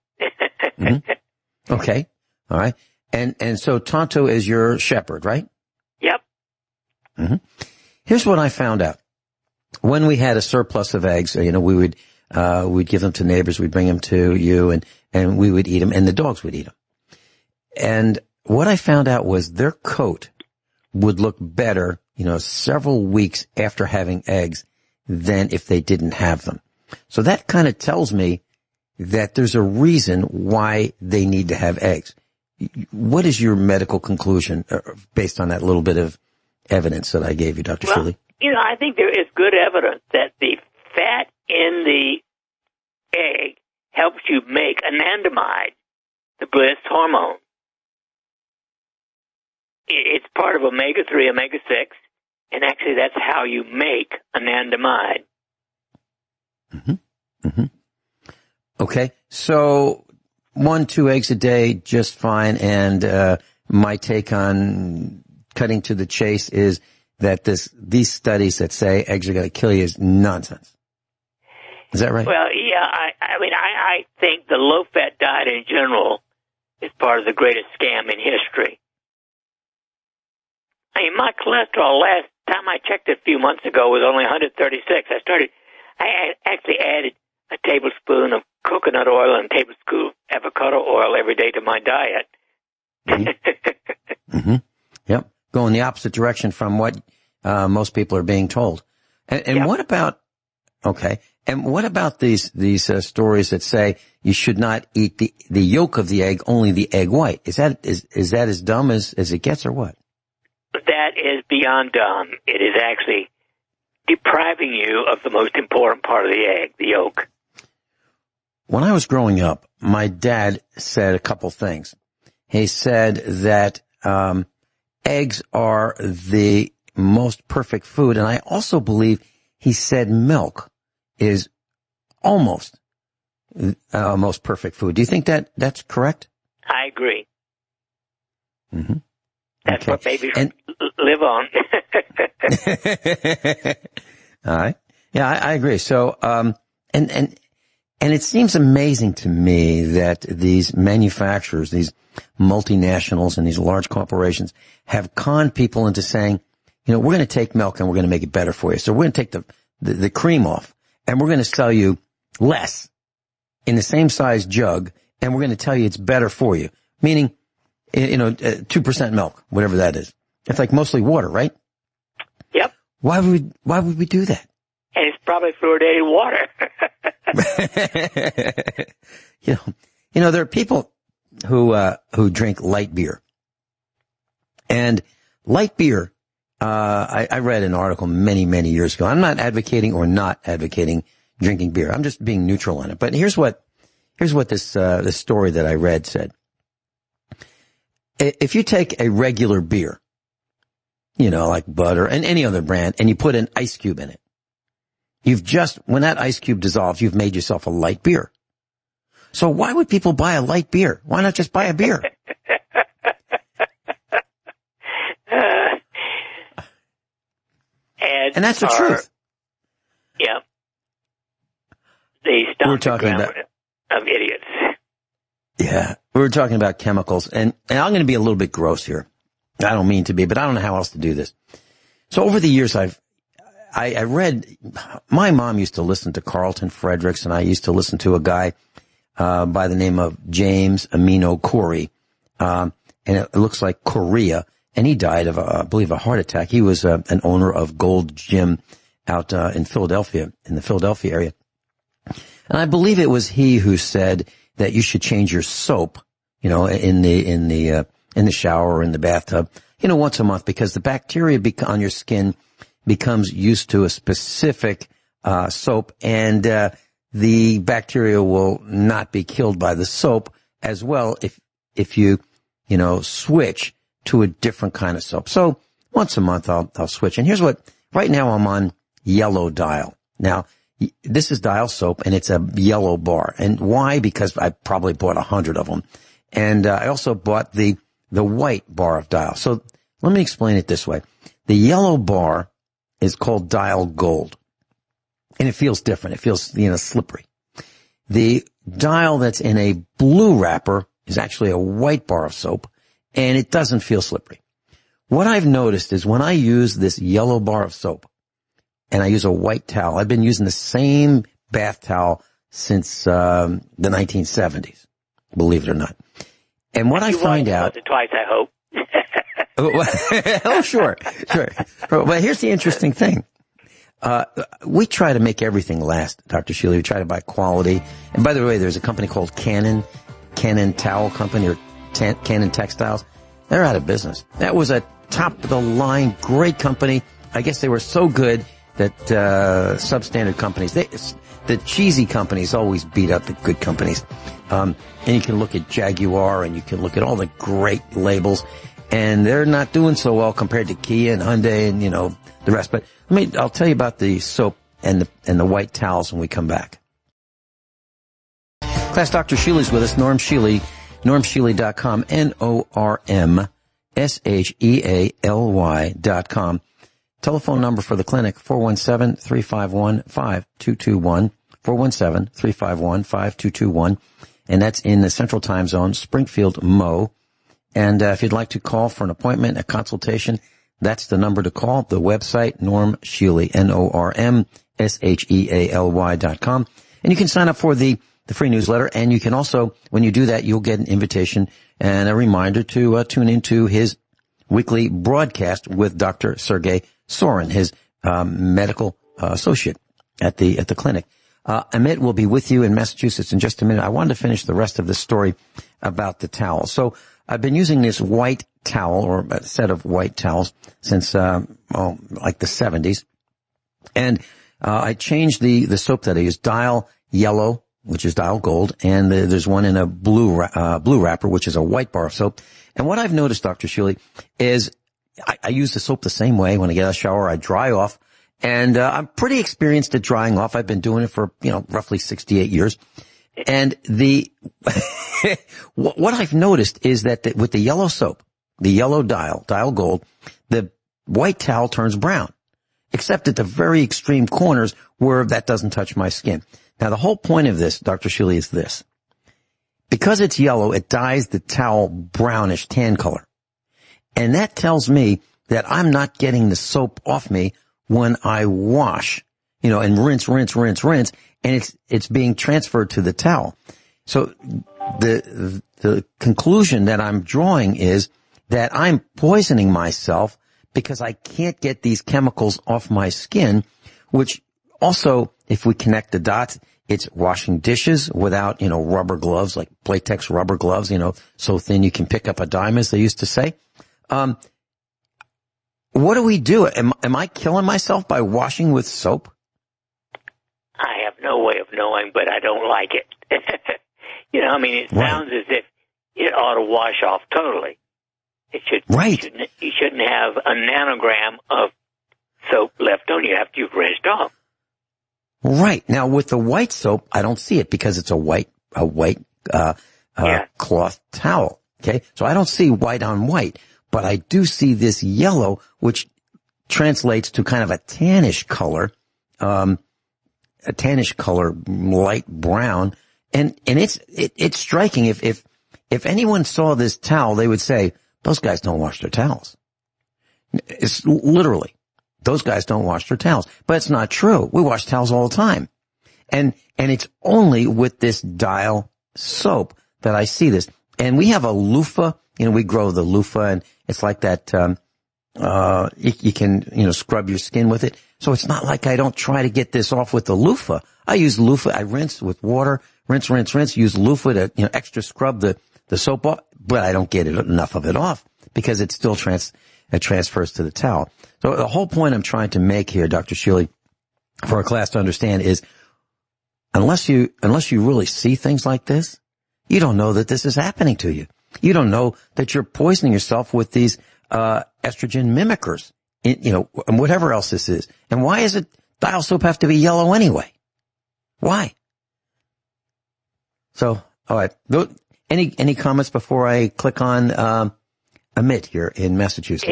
Mm-hmm. Okay. All right. And so Tonto is your shepherd, right? Yep. Mm-hmm. Here's what I found out. When we had a surplus of eggs, we would, we'd give them to neighbors, we'd bring them to you, and we would eat them, and the dogs would eat them. And what I found out was their coat would look better, several weeks after having eggs than if they didn't have them. So that kind of tells me that there's a reason why they need to have eggs. What is your medical conclusion based on that little bit of evidence that I gave you, Dr. Shealy? I think there is good evidence that the fat in the egg helps you make anandamide, the bliss hormone. It's part of omega-3, omega-6, and actually that's how you make anandamide. Mm-hmm. Mm-hmm. Okay, so 1-2 eggs a day, just fine, and my take on cutting to the chase is that these studies that say eggs are going to kill you is nonsense. Is that right? Well, yeah, I think the low-fat diet in general is part of the greatest scam in history. My cholesterol last time I checked it a few months ago was only 136. I actually added a tablespoon of coconut oil and a tablespoon of avocado oil every day to my diet. Mm-hmm. Mm-hmm. Yep. Going the opposite direction from what most people are being told. And yep. What about these stories that say you should not eat the yolk of the egg, only the egg white? Is that as dumb as it gets, or what? That is beyond dumb. It is actually depriving you of the most important part of the egg, the yolk. When I was growing up, my dad said a couple things. He said that eggs are the most perfect food, and I also believe he said milk is almost most perfect food. Do you think that's correct? I agree. Mm-hmm. That's what babies live on. All right. Yeah, I agree. So, and it seems amazing to me that these manufacturers, these multinationals and these large corporations have conned people into saying, we're going to take milk and we're going to make it better for you. So we're going to take the cream off and we're going to sell you less in the same size jug, and we're going to tell you it's better for you. Meaning, 2% milk, whatever that is. It's like mostly water, right? Yep. Why would we do that? And it's probably fluoridated water. There are people who drink light beer. And light beer, I read an article many, many years ago. I'm not advocating or not advocating drinking beer. I'm just being neutral on it. But here's what this story that I read said. If you take a regular beer, like Bud or any other brand, and you put an ice cube in it, when that ice cube dissolves, you've made yourself a light beer. So why would people buy a light beer? Why not just buy a beer? And that's the truth. Yeah. They We're talking about of idiots. Yeah. We were talking about chemicals, and I'm going to be a little bit gross here. I don't mean to be, but I don't know how else to do this. So over the years, I read, my mom used to listen to Carlton Fredericks, and I used to listen to a guy by the name of James Amino Corey, and it looks like Korea, and he died of, I believe, a heart attack. He was an owner of Gold Gym out in Philadelphia, in the Philadelphia area. And I believe it was he who said that you should change your soap, in the shower or in the bathtub, once a month, because the bacteria on your skin becomes used to a specific soap, and the bacteria will not be killed by the soap as well if you switch to a different kind of soap. So once a month I'll switch. And here's what, right now I'm on Yellow Dial. Now, this is Dial soap, and it's a yellow bar. And why? Because I probably bought 100 of them. And I also bought the white bar of Dial. So let me explain it this way. The yellow bar is called Dial Gold, and it feels different. It feels, slippery. The Dial that's in a blue wrapper is actually a white bar of soap, and it doesn't feel slippery. What I've noticed is when I use this yellow bar of soap and I use a white towel, I've been using the same bath towel since the 1970s, believe it or not. And what I find out... Twice, I hope. Oh, sure. But here's the interesting thing. We try to make everything last, Dr. Shealy. We try to buy quality. And by the way, there's a company called Canon Towel Company, or Canon Textiles. They're out of business. That was a top-of-the-line, great company. I guess they were so good that substandard companies, the cheesy companies always beat up the good companies. And you can look at Jaguar, and you can look at all the great labels, and they're not doing so well compared to Kia and Hyundai and, the rest. But I'll tell you about the soap and the white towels when we come back. Class, Dr. Shealy's with us, Norm Shealy, normshealy.com, NORMSHEALY.com. Telephone number for the clinic, 417-351-5221, 417-351-5221, and that's in the Central Time Zone, Springfield, Mo. And if you'd like to call for an appointment, a consultation, that's the number to call. The website, Norm Shealy, NORMSHEALY.com. And you can sign up for the free newsletter, and you can also, when you do that, you'll get an invitation and a reminder to tune into his weekly broadcast with Dr. Sergey Sorin, his medical associate at the clinic. Amit will be with you in Massachusetts in just a minute. I wanted to finish the rest of the story about the towel. So I've been using this white towel, or a set of white towels, since like the 70s. And I changed the soap that I use, Dial Yellow, which is Dial Gold, and there's one in a blue wrapper, which is a white bar of soap. And what I've noticed, Dr. Shealy, is I use the soap the same way. When I get out of the shower, I dry off, and I'm pretty experienced at drying off. I've been doing it for, roughly 68 years. And what I've noticed is that with the yellow soap, the yellow Dial Gold, the white towel turns brown, except at the very extreme corners where that doesn't touch my skin. Now, the whole point of this, Dr. Shealy, is this. Because it's yellow, it dyes the towel brownish tan color. And that tells me that I'm not getting the soap off me when I wash, and rinse, and it's being transferred to the towel. So the conclusion that I'm drawing is that I'm poisoning myself because I can't get these chemicals off my skin, which also, if we connect the dots, it's washing dishes without, rubber gloves, like latex rubber gloves, so thin you can pick up a dime, as they used to say. What do we do? Am I killing myself by washing with soap? I have no way of knowing, but I don't like it. It sounds as if it ought to wash off totally. It should. Right. You shouldn't have a nanogram of soap left on you after you've rinsed off. Right. Now with the white soap, I don't see it because it's a white cloth towel. Okay. So I don't see white on white, but I do see this yellow, which translates to kind of a tannish color, light brown. And it's striking. If anyone saw this towel, they would say, those guys don't wash their towels. It's literally, those guys don't wash their towels. But it's not true. We wash towels all the time. And it's only with this dial soap that I see this. And we have a loofah, we grow the loofah, and it's like that, you can, scrub your skin with it. So it's not like I don't try to get this off with the loofah. I use loofah, I rinse with water, rinse, use loofah to, extra scrub the soap off, but I don't get enough of it off because it still transfers to the towel. So the whole point I'm trying to make here, Dr. Shealy, for our class to understand is unless you really see things like this, you don't know that this is happening to you. You don't know that you're poisoning yourself with these estrogen mimickers, and whatever else this is. And why is it dial soap have to be yellow anyway? Why? So, all right. Any comments before I click on Amit here in Massachusetts?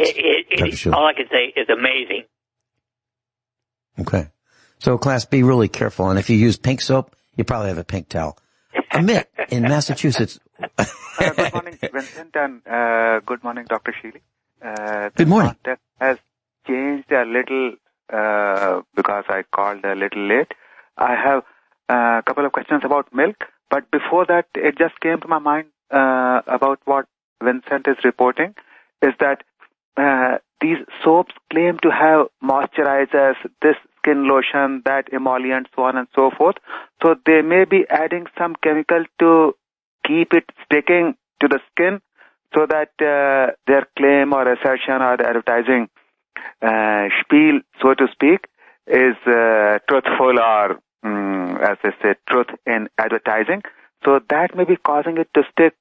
All I can say is amazing. Okay. So, class, be really careful. And if you use pink soap, you probably have a pink towel. Amit in Massachusetts. Good morning, Vincent, and good morning, Dr. Shealy. Good morning. The context has changed a little because I called a little late. I have a couple of questions about milk, but before that, it just came to my mind about what Vincent is reporting, is that these soaps claim to have moisturizers, this skin lotion, that emollient, so on and so forth. So they may be adding some chemical to keep it sticking to the skin so that their claim or assertion or the advertising spiel, so to speak, is truthful or, as they say, truth in advertising. So that may be causing it to stick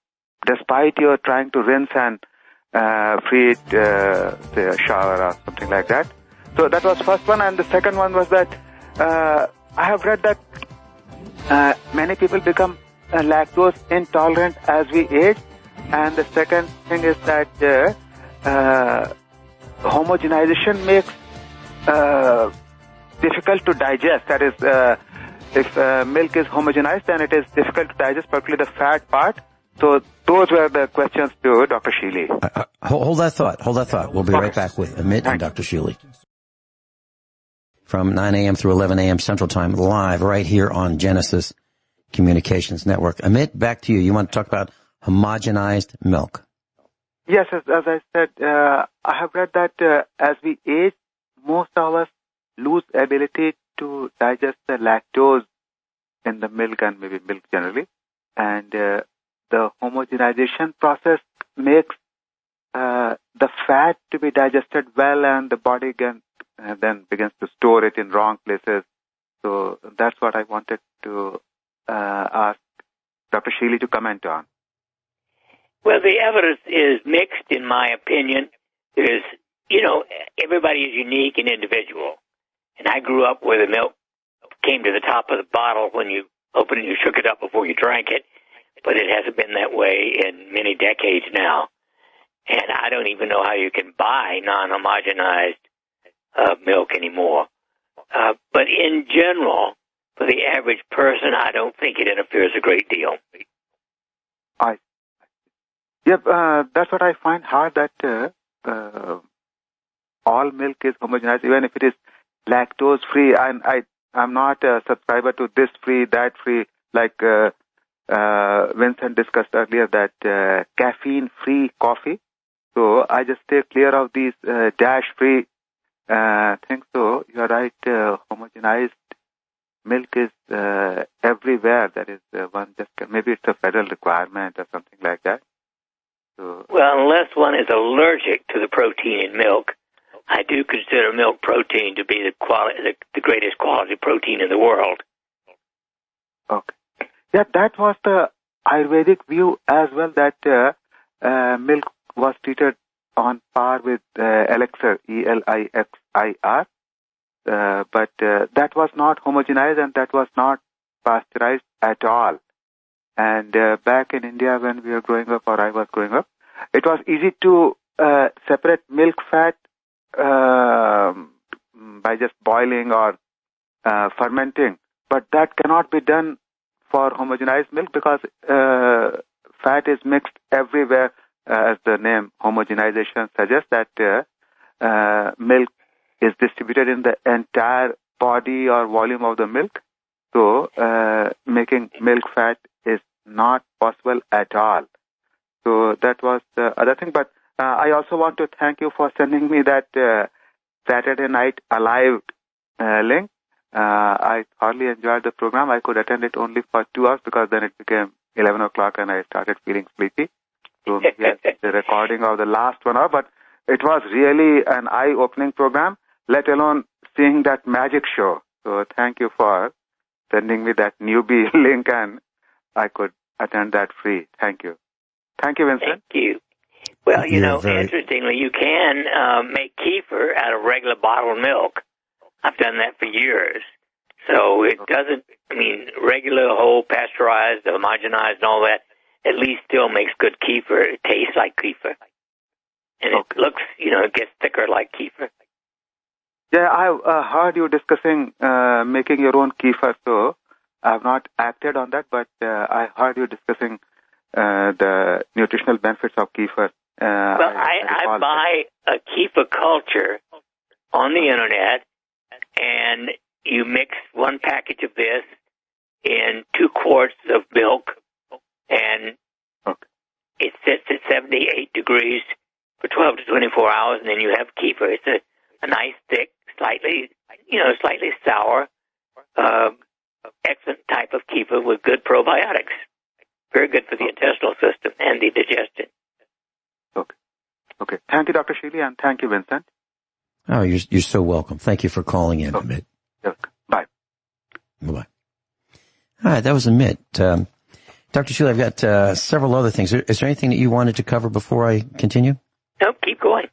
despite you're trying to rinse and free it, say a shower or something like that. So that was first one. And the second one was that I have read that many people become lactose intolerant as we age. And the second thing is that homogenization makes difficult to digest. That is, if milk is homogenized, then it is difficult to digest, particularly the fat part. So those were the questions to Dr. Shealy. Hold that thought. We'll be right back with Amit and Dr. Shealy. From 9 a.m. through 11 a.m. Central Time, live right here on Genesis Communications Network. Amit, back to you. You want to talk about homogenized milk? Yes, as I said, I have read that as we age, most of us lose ability to digest the lactose in the milk and maybe milk generally. And the homogenization process makes the fat to be digested well, and the body then begins to store it in wrong places. So that's what I wanted to ask Dr. Shealy to comment on. Well, the evidence is mixed, in my opinion. There's, everybody is unique and individual. And I grew up where the milk came to the top of the bottle when you opened it and you shook it up before you drank it. But it hasn't been that way in many decades now. And I don't even know how you can buy non-homogenized milk anymore. But in general, for the average person, I don't think it interferes a great deal. That's what I find hard, that all milk is homogenized, even if it is lactose free. And I'm not a subscriber to this free, that free, like Vincent discussed earlier, that caffeine free coffee. So I just stay clear of these dash free things. So you're right, homogenized milk is everywhere. That is one just maybe it's a federal requirement or something like that. So, well, unless one is allergic to the protein in milk, I do consider milk protein to be the greatest quality protein in the world. Okay. Yeah, that was the Ayurvedic view as well, that milk was treated on par with elixir, ELIXIR. but that was not homogenized and that was not pasteurized at all. And back in India when we were growing up, or I was growing up, it was easy to separate milk fat by just boiling or fermenting. But that cannot be done for homogenized milk because fat is mixed everywhere, as the name homogenization suggests, that milk is distributed in the entire body or volume of the milk. So making milk fat is not possible at all. So that was the other thing. But I also want to thank you for sending me that Saturday Night Alive link. I thoroughly enjoyed the program. I could attend it only for 2 hours because then it became 11 o'clock and I started feeling sleepy. So yes, the recording of the last 1 hour, but it was really an eye-opening program, let alone seeing that magic show. So thank you for sending me that newbie link and I could attend that free. Thank you. Thank you, Vincent. Thank you. Well, interestingly, you can make kefir out of regular bottled milk. I've done that for years. So it doesn't, regular, whole, pasteurized, homogenized, and all that, at least still makes good kefir. It tastes like kefir. And it looks, it gets thicker like kefir. Yeah, I heard you discussing making your own kefir, so I have not acted on that, but I heard you discussing the nutritional benefits of kefir. I buy a kefir culture on the internet, and you mix 1 package of this in 2 quarts of milk, and it sits at 78 degrees for 12 to 24 hours, and then you have kefir. It's a nice, thick, slightly sour, excellent type of kefir with good probiotics. Very good for the intestinal system and the digestion. Okay. Thank you, Dr. Shealy, and thank you, Vincent. Oh, you're so welcome. Thank you for calling in, Amit. Bye. Bye-bye. All right, that was Amit. Dr. Shealy, I've got several other things. Is there anything that you wanted to cover before I continue? No, keep going.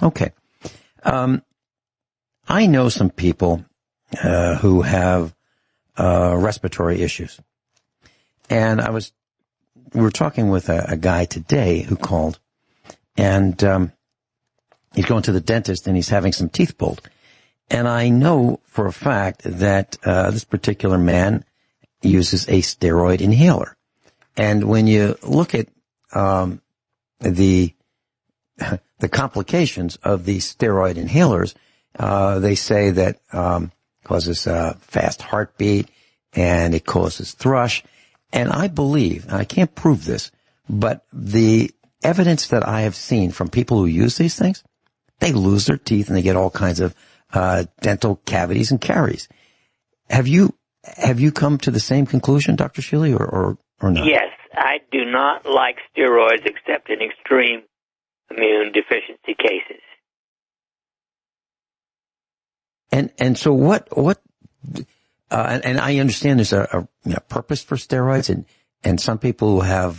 Okay. I know some people who have respiratory issues. And we were talking with a guy today who called, and he's going to the dentist and he's having some teeth pulled. And I know for a fact that this particular man uses a steroid inhaler. And when you look at the complications of these steroid inhalers, they say that causes fast heartbeat and it causes thrush. And I believe, and I can't prove this, but the evidence that I have seen from people who use these things, they lose their teeth and they get all kinds of dental cavities and caries. Have you come to the same conclusion, Dr. Shealy, or not? Yes, I do not like steroids except in extreme immune deficiency cases. And so what and I understand there's a purpose for steroids, and some people who have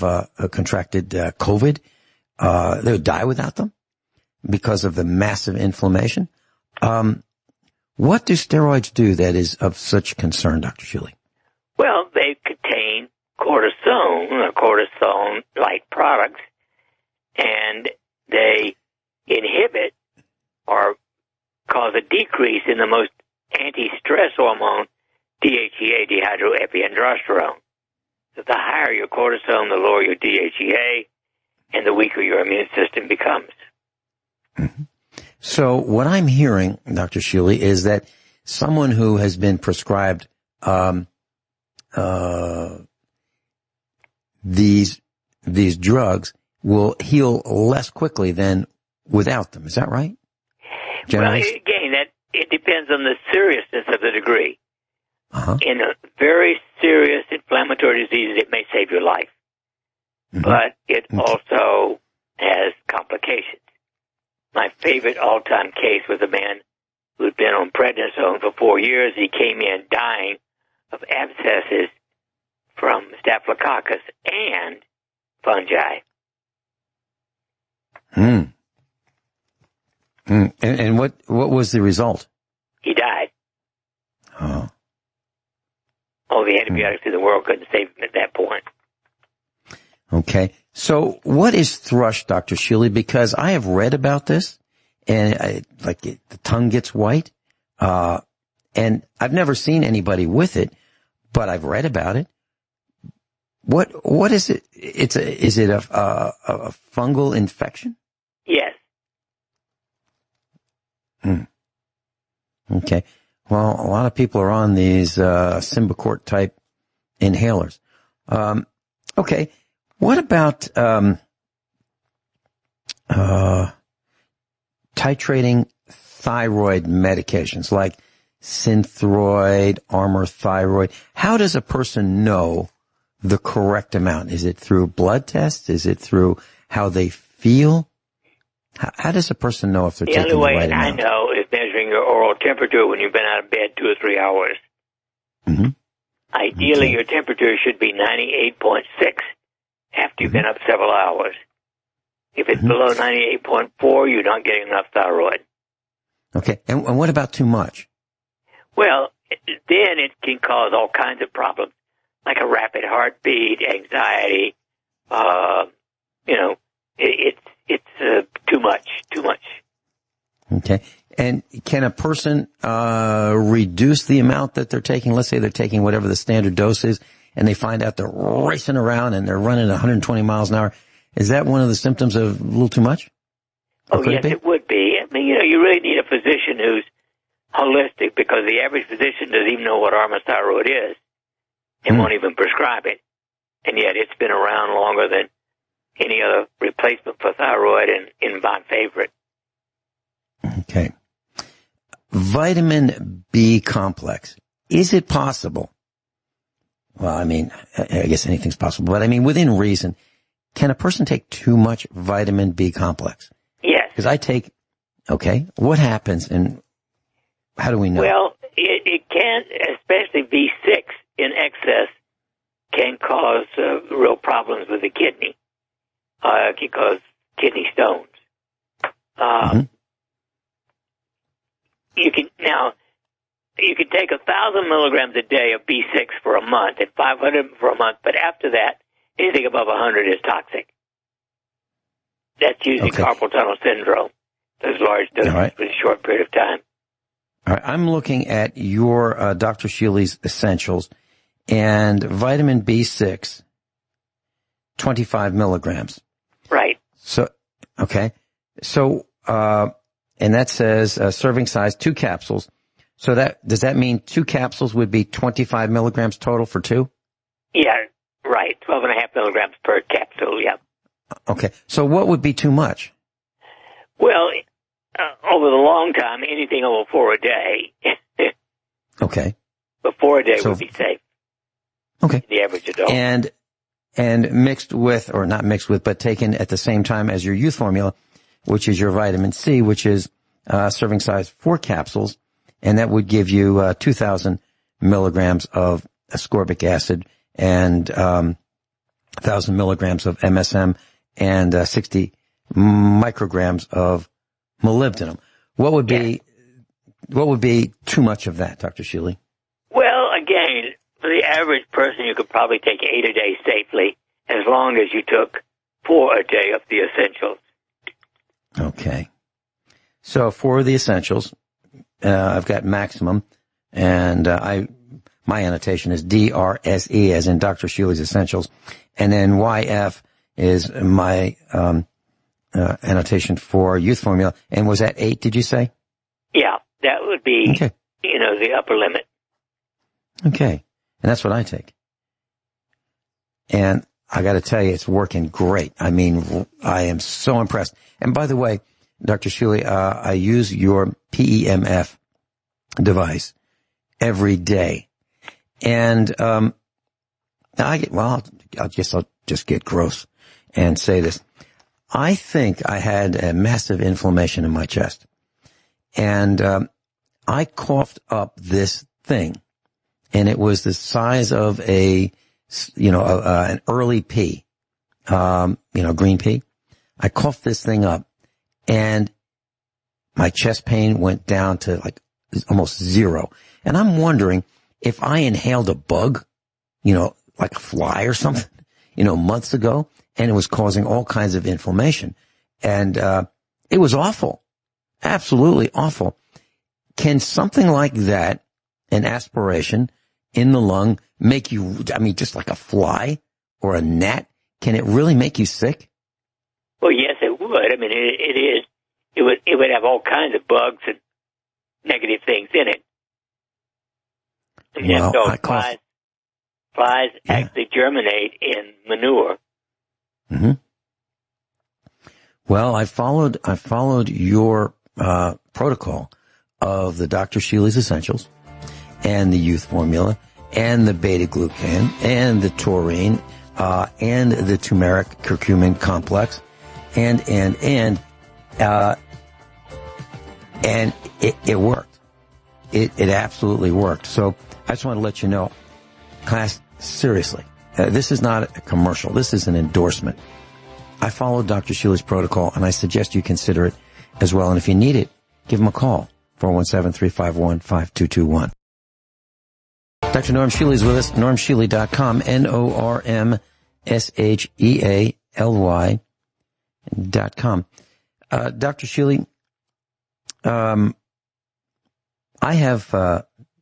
contracted COVID, they'll die without them because of the massive inflammation. What do steroids do that is of such concern, Dr. Shealy? Well, they contain cortisone or cortisone-like products, and they inhibit or cause a decrease in the most anti-stress hormone, DHEA, dehydroepiandrosterone. So the higher your cortisone, the lower your DHEA, and the weaker your immune system becomes. Mm-hmm. So what I'm hearing, Dr. Shealy, is that someone who has been prescribed these drugs will heal less quickly than without them. Is that right? Generally? Well, again, it depends on the seriousness of the degree. Uh-huh. In a very serious inflammatory disease, it may save your life. Mm-hmm. But it also has complications. My favorite all-time case was a man who had been on prednisone for 4 years. He came in dying of abscesses from staphylococcus and fungi. And what was the result? he died. Oh. All the antibiotics in the world couldn't save him at that point. Okay. So what is thrush, Dr. Shealy? Because I have read about this, and the tongue gets white, and I've never seen anybody with it, but I've read about it. What is it? Is it a fungal infection? Yes. Okay. Well, a lot of people are on these Symbicort type inhalers. Okay. What about titrating thyroid medications like Synthroid, Armour Thyroid? How does a person know the correct amount? Is it through blood tests? Is it through how they feel? How does a person know if they're taking the right amount? The only way I know is measuring your oral temperature when you've been out of bed 2 or 3 hours. Mm-hmm. Ideally, your temperature should be 98.6 after you've been up several hours. If it's below 98.4, you're not getting enough thyroid. Okay. And what about too much? Well, then it can cause all kinds of problems, like a rapid heartbeat, anxiety. It's too much. Okay. And can a person reduce the amount that they're taking? Let's say they're taking whatever the standard dose is, and they find out they're racing around and they're running 120 miles an hour. Is that one of the symptoms of a little too much? Oh, yes, it would be. I mean, you really need a physician who's holistic, because the average physician doesn't even know what Armour Thyroid is and won't even prescribe it. And yet it's been around longer than any other replacement for thyroid and in my favorite. Okay. Vitamin B complex. Is it possible? Well, I mean, I guess anything's possible, but I mean, within reason, can a person take too much vitamin B complex? Yes. Because I take, okay, what happens and how do we know? Well, it can, especially B6 in excess, can cause real problems with the kidney. It can cause kidney stones. You can take 1,000 milligrams a day of B6 for a month and 500 for a month, but after that, anything above 100 is toxic. That's using carpal tunnel syndrome. Those large doses for a short period of time. All right, I'm looking at your Dr. Shealy's Essentials, and vitamin B6, 25 milligrams. Right. So, okay. So, and that says serving size 2 capsules. So does that mean 2 capsules would be 25 milligrams total for 2? Yeah, right. 12.5 milligrams per capsule, yeah. Okay. So what would be too much? Well, over the long time, anything over 4 a day. Okay. But 4 a day would be safe. Okay. The average adult. And mixed with, or not mixed with, but taken at the same time as your youth formula, which is your vitamin C, which is serving size 4 capsules, and that would give you 2,000 milligrams of ascorbic acid and 1,000 milligrams of MSM and 60 micrograms of molybdenum. What would be too much of that, Dr. Shealy? Well, again, for the average person, you could probably take 8 a day safely, as long as you took 4 a day of the essentials. Okay. So for the essentials, I've got maximum, and my annotation is DRSE, as in Dr. Shealy's Essentials, and then YF is my annotation for youth formula. And was that 8, did you say? Yeah, that would be, the upper limit. Okay. And that's what I take. And I got to tell you, it's working great. I mean, I am so impressed. And by the way, Dr. Shealy, I use your PEMF device every day. And I'll just get gross and say this. I think I had a massive inflammation in my chest. And I coughed up this thing. And it was the size of an early pea, green pea. I coughed this thing up, and my chest pain went down to like almost zero. And I'm wondering if I inhaled a bug, like a fly or something, months ago, and it was causing all kinds of inflammation. And it was awful. Absolutely awful. Can something like that, an aspiration in the lung, make you, just like a fly or a gnat, can it really make you sick? Well, yes, it would. It is. It would have all kinds of bugs and negative things in it. Well, flies actually germinate in manure. Mm-hmm. Well, I followed your protocol of the Dr. Shealy's Essentials and the Youth Formula and the beta-glucan and the taurine and the turmeric curcumin complex and it worked. It absolutely worked. So I just want to let you know, class, seriously, this is not a commercial. This is an endorsement. I followed Dr. Shealy's protocol, and I suggest you consider it as well. And if you need it, give him a call, 417-351-5221. Dr. Norm Shealy is with us, normshealy.com, NORMSHEALY.com. Dr. Shealy, I have,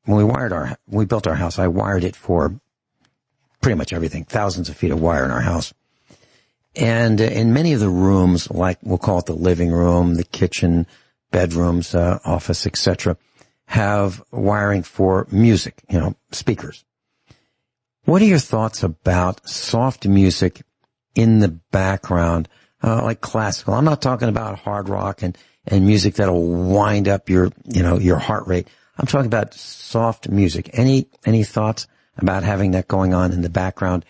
when we built our house, I wired it for pretty much everything, thousands of feet of wire in our house. And in many of the rooms, like we'll call it the living room, the kitchen, bedrooms, office, etc., have wiring for music, speakers. What are your thoughts about soft music in the background, like classical? I'm not talking about hard rock and music that'll wind up your heart rate. I'm talking about soft music. Any thoughts about having that going on in the background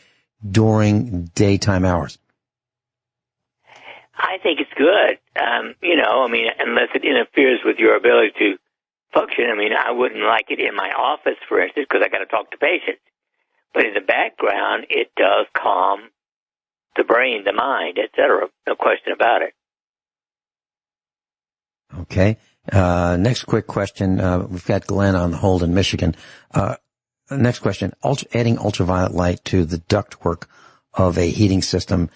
during daytime hours? I think it's good. Unless it interferes with your ability to function. I wouldn't like it in my office, for instance, because I got to talk to patients. But in the background, it does calm the brain, the mind, etc. No question about it. Okay. Next quick question. We've got Glenn on hold in Michigan. Next question. Adding ultraviolet light to the ductwork of a heating system,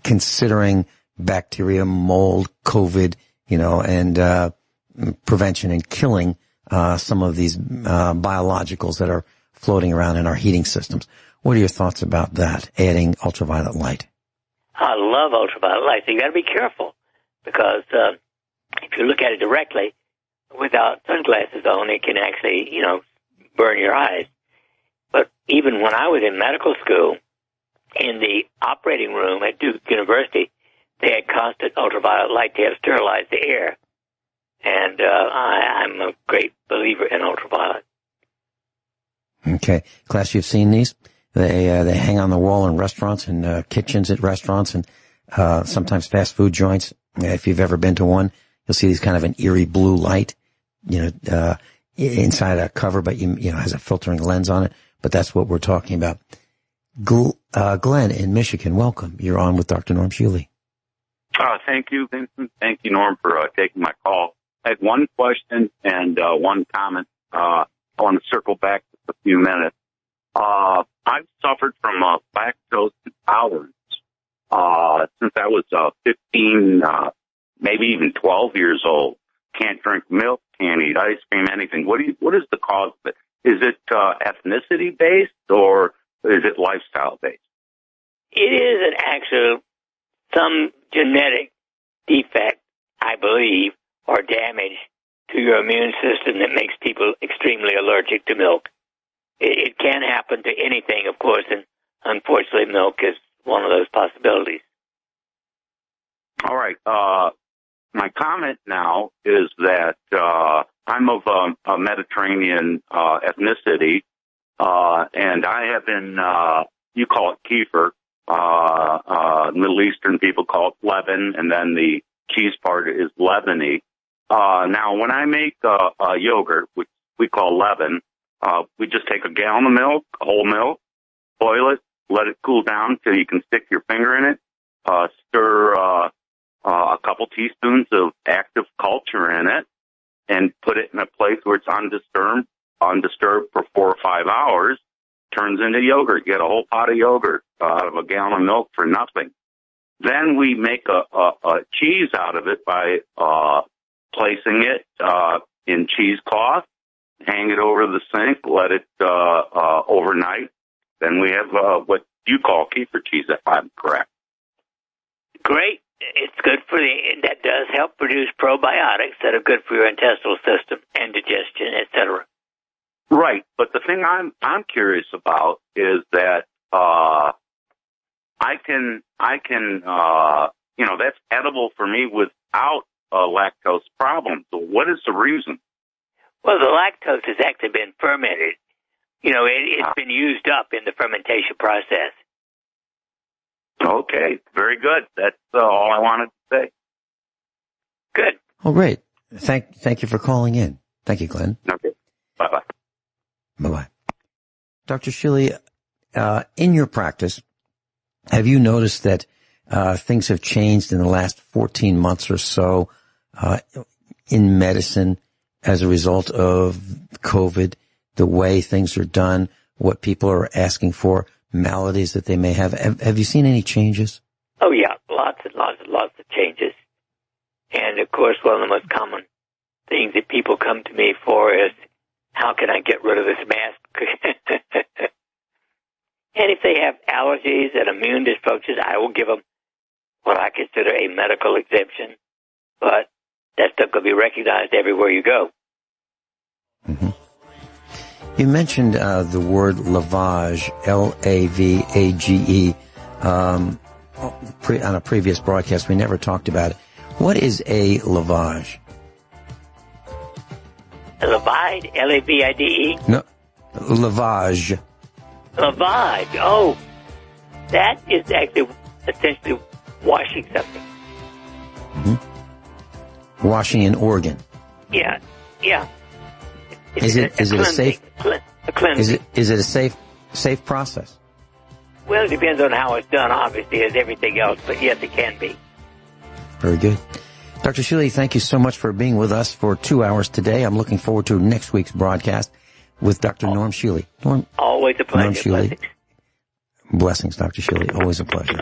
considering bacteria, mold, COVID, and prevention and killing some of these biologicals that are floating around in our heating systems. What are your thoughts about that, adding ultraviolet light? I love ultraviolet light. So you got to be careful because if you look at it directly without sunglasses on, it can actually, burn your eyes. But even when I was in medical school, in the operating room at Duke University, they had constant ultraviolet light. They had sterilized the air. And I'm a great believer in ultraviolet. Okay. Class, you've seen these? They hang on the wall in restaurants and kitchens at restaurants and sometimes fast food joints. If you've ever been to one, you'll see these kind of an eerie blue light, inside a cover, but has a filtering lens on it. But that's what we're talking about. Glenn in Michigan, welcome. You're on with Dr. Norm Shealy. Thank you, Vincent. Thank you, Norm, for taking my call. I had one question and one comment. I want to circle back just a few minutes. I've suffered from lactose intolerance since I was 15, maybe even 12 years old. Can't drink milk, can't eat ice cream, anything. What is the cause of it? Is it ethnicity based or is it lifestyle based? It is an actual, some genetic defect, I believe, or damage to your immune system that makes people extremely allergic to milk. It can happen to anything, of course, and unfortunately milk is one of those possibilities. All right. My comment now is that I'm of a Mediterranean ethnicity, and I have been, you call it kefir, Middle Eastern people call it leaven, and then the cheese part is Lebanese. Now, when I make a yogurt, which we call leaven, we just take a gallon of milk, whole milk, boil it, let it cool down till you can stick your finger in it, stir a couple teaspoons of active culture in it, and put it in a place where it's undisturbed for 4 or 5 hours, turns into yogurt. You get a whole pot of yogurt out of a gallon of milk for nothing. Then we make a cheese out of it by placing it in cheesecloth, hang it over the sink, let it overnight. Then we have what you call kefir cheese, if I'm correct. Great. It's good that does help produce probiotics that are good for your intestinal system and digestion, etc. Right, but the thing I'm curious about is that I can that's edible for me without a lactose problem. So what is the reason? Well, the lactose has actually been fermented. It's been used up in the fermentation process. Okay, very good. That's all I wanted to say. Good. Oh, great. Thank you for calling in. Thank you, Glenn. Okay. Bye-bye. Bye-bye. Dr. Shealy, in your practice, have you noticed that things have changed in the last 14 months or so in medicine as a result of COVID, the way things are done, what people are asking for, maladies that they may have? Have you seen any changes? Oh, yeah, lots and lots and lots of changes. And, of course, one of the most common things that people come to me for is, how can I get rid of this mask? And if they have allergies and immune dysfunctions, I will give them what I consider a medical exemption. But that's not going to be recognized everywhere you go. Mm-hmm. You mentioned the word lavage, L-A-V-A-G-E, on a previous broadcast. We never talked about it. What is a lavage? A lavide? L-A-V-I-D-E? No, lavage. Lavage. Oh, that is actually essentially washing something. Mm-hmm. Washing an organ. Yeah. Is it a safe? A cleansing. Is it a safe process? Well, it depends on how it's done, obviously, as everything else. But yes, it can be. Very good. Dr. Shealy, thank you so much for being with us for 2 hours today. I'm looking forward to next week's broadcast with Dr. Norm Shealy. Always a pleasure. Norm Shealy. Blessings, Dr. Shealy. Always a pleasure.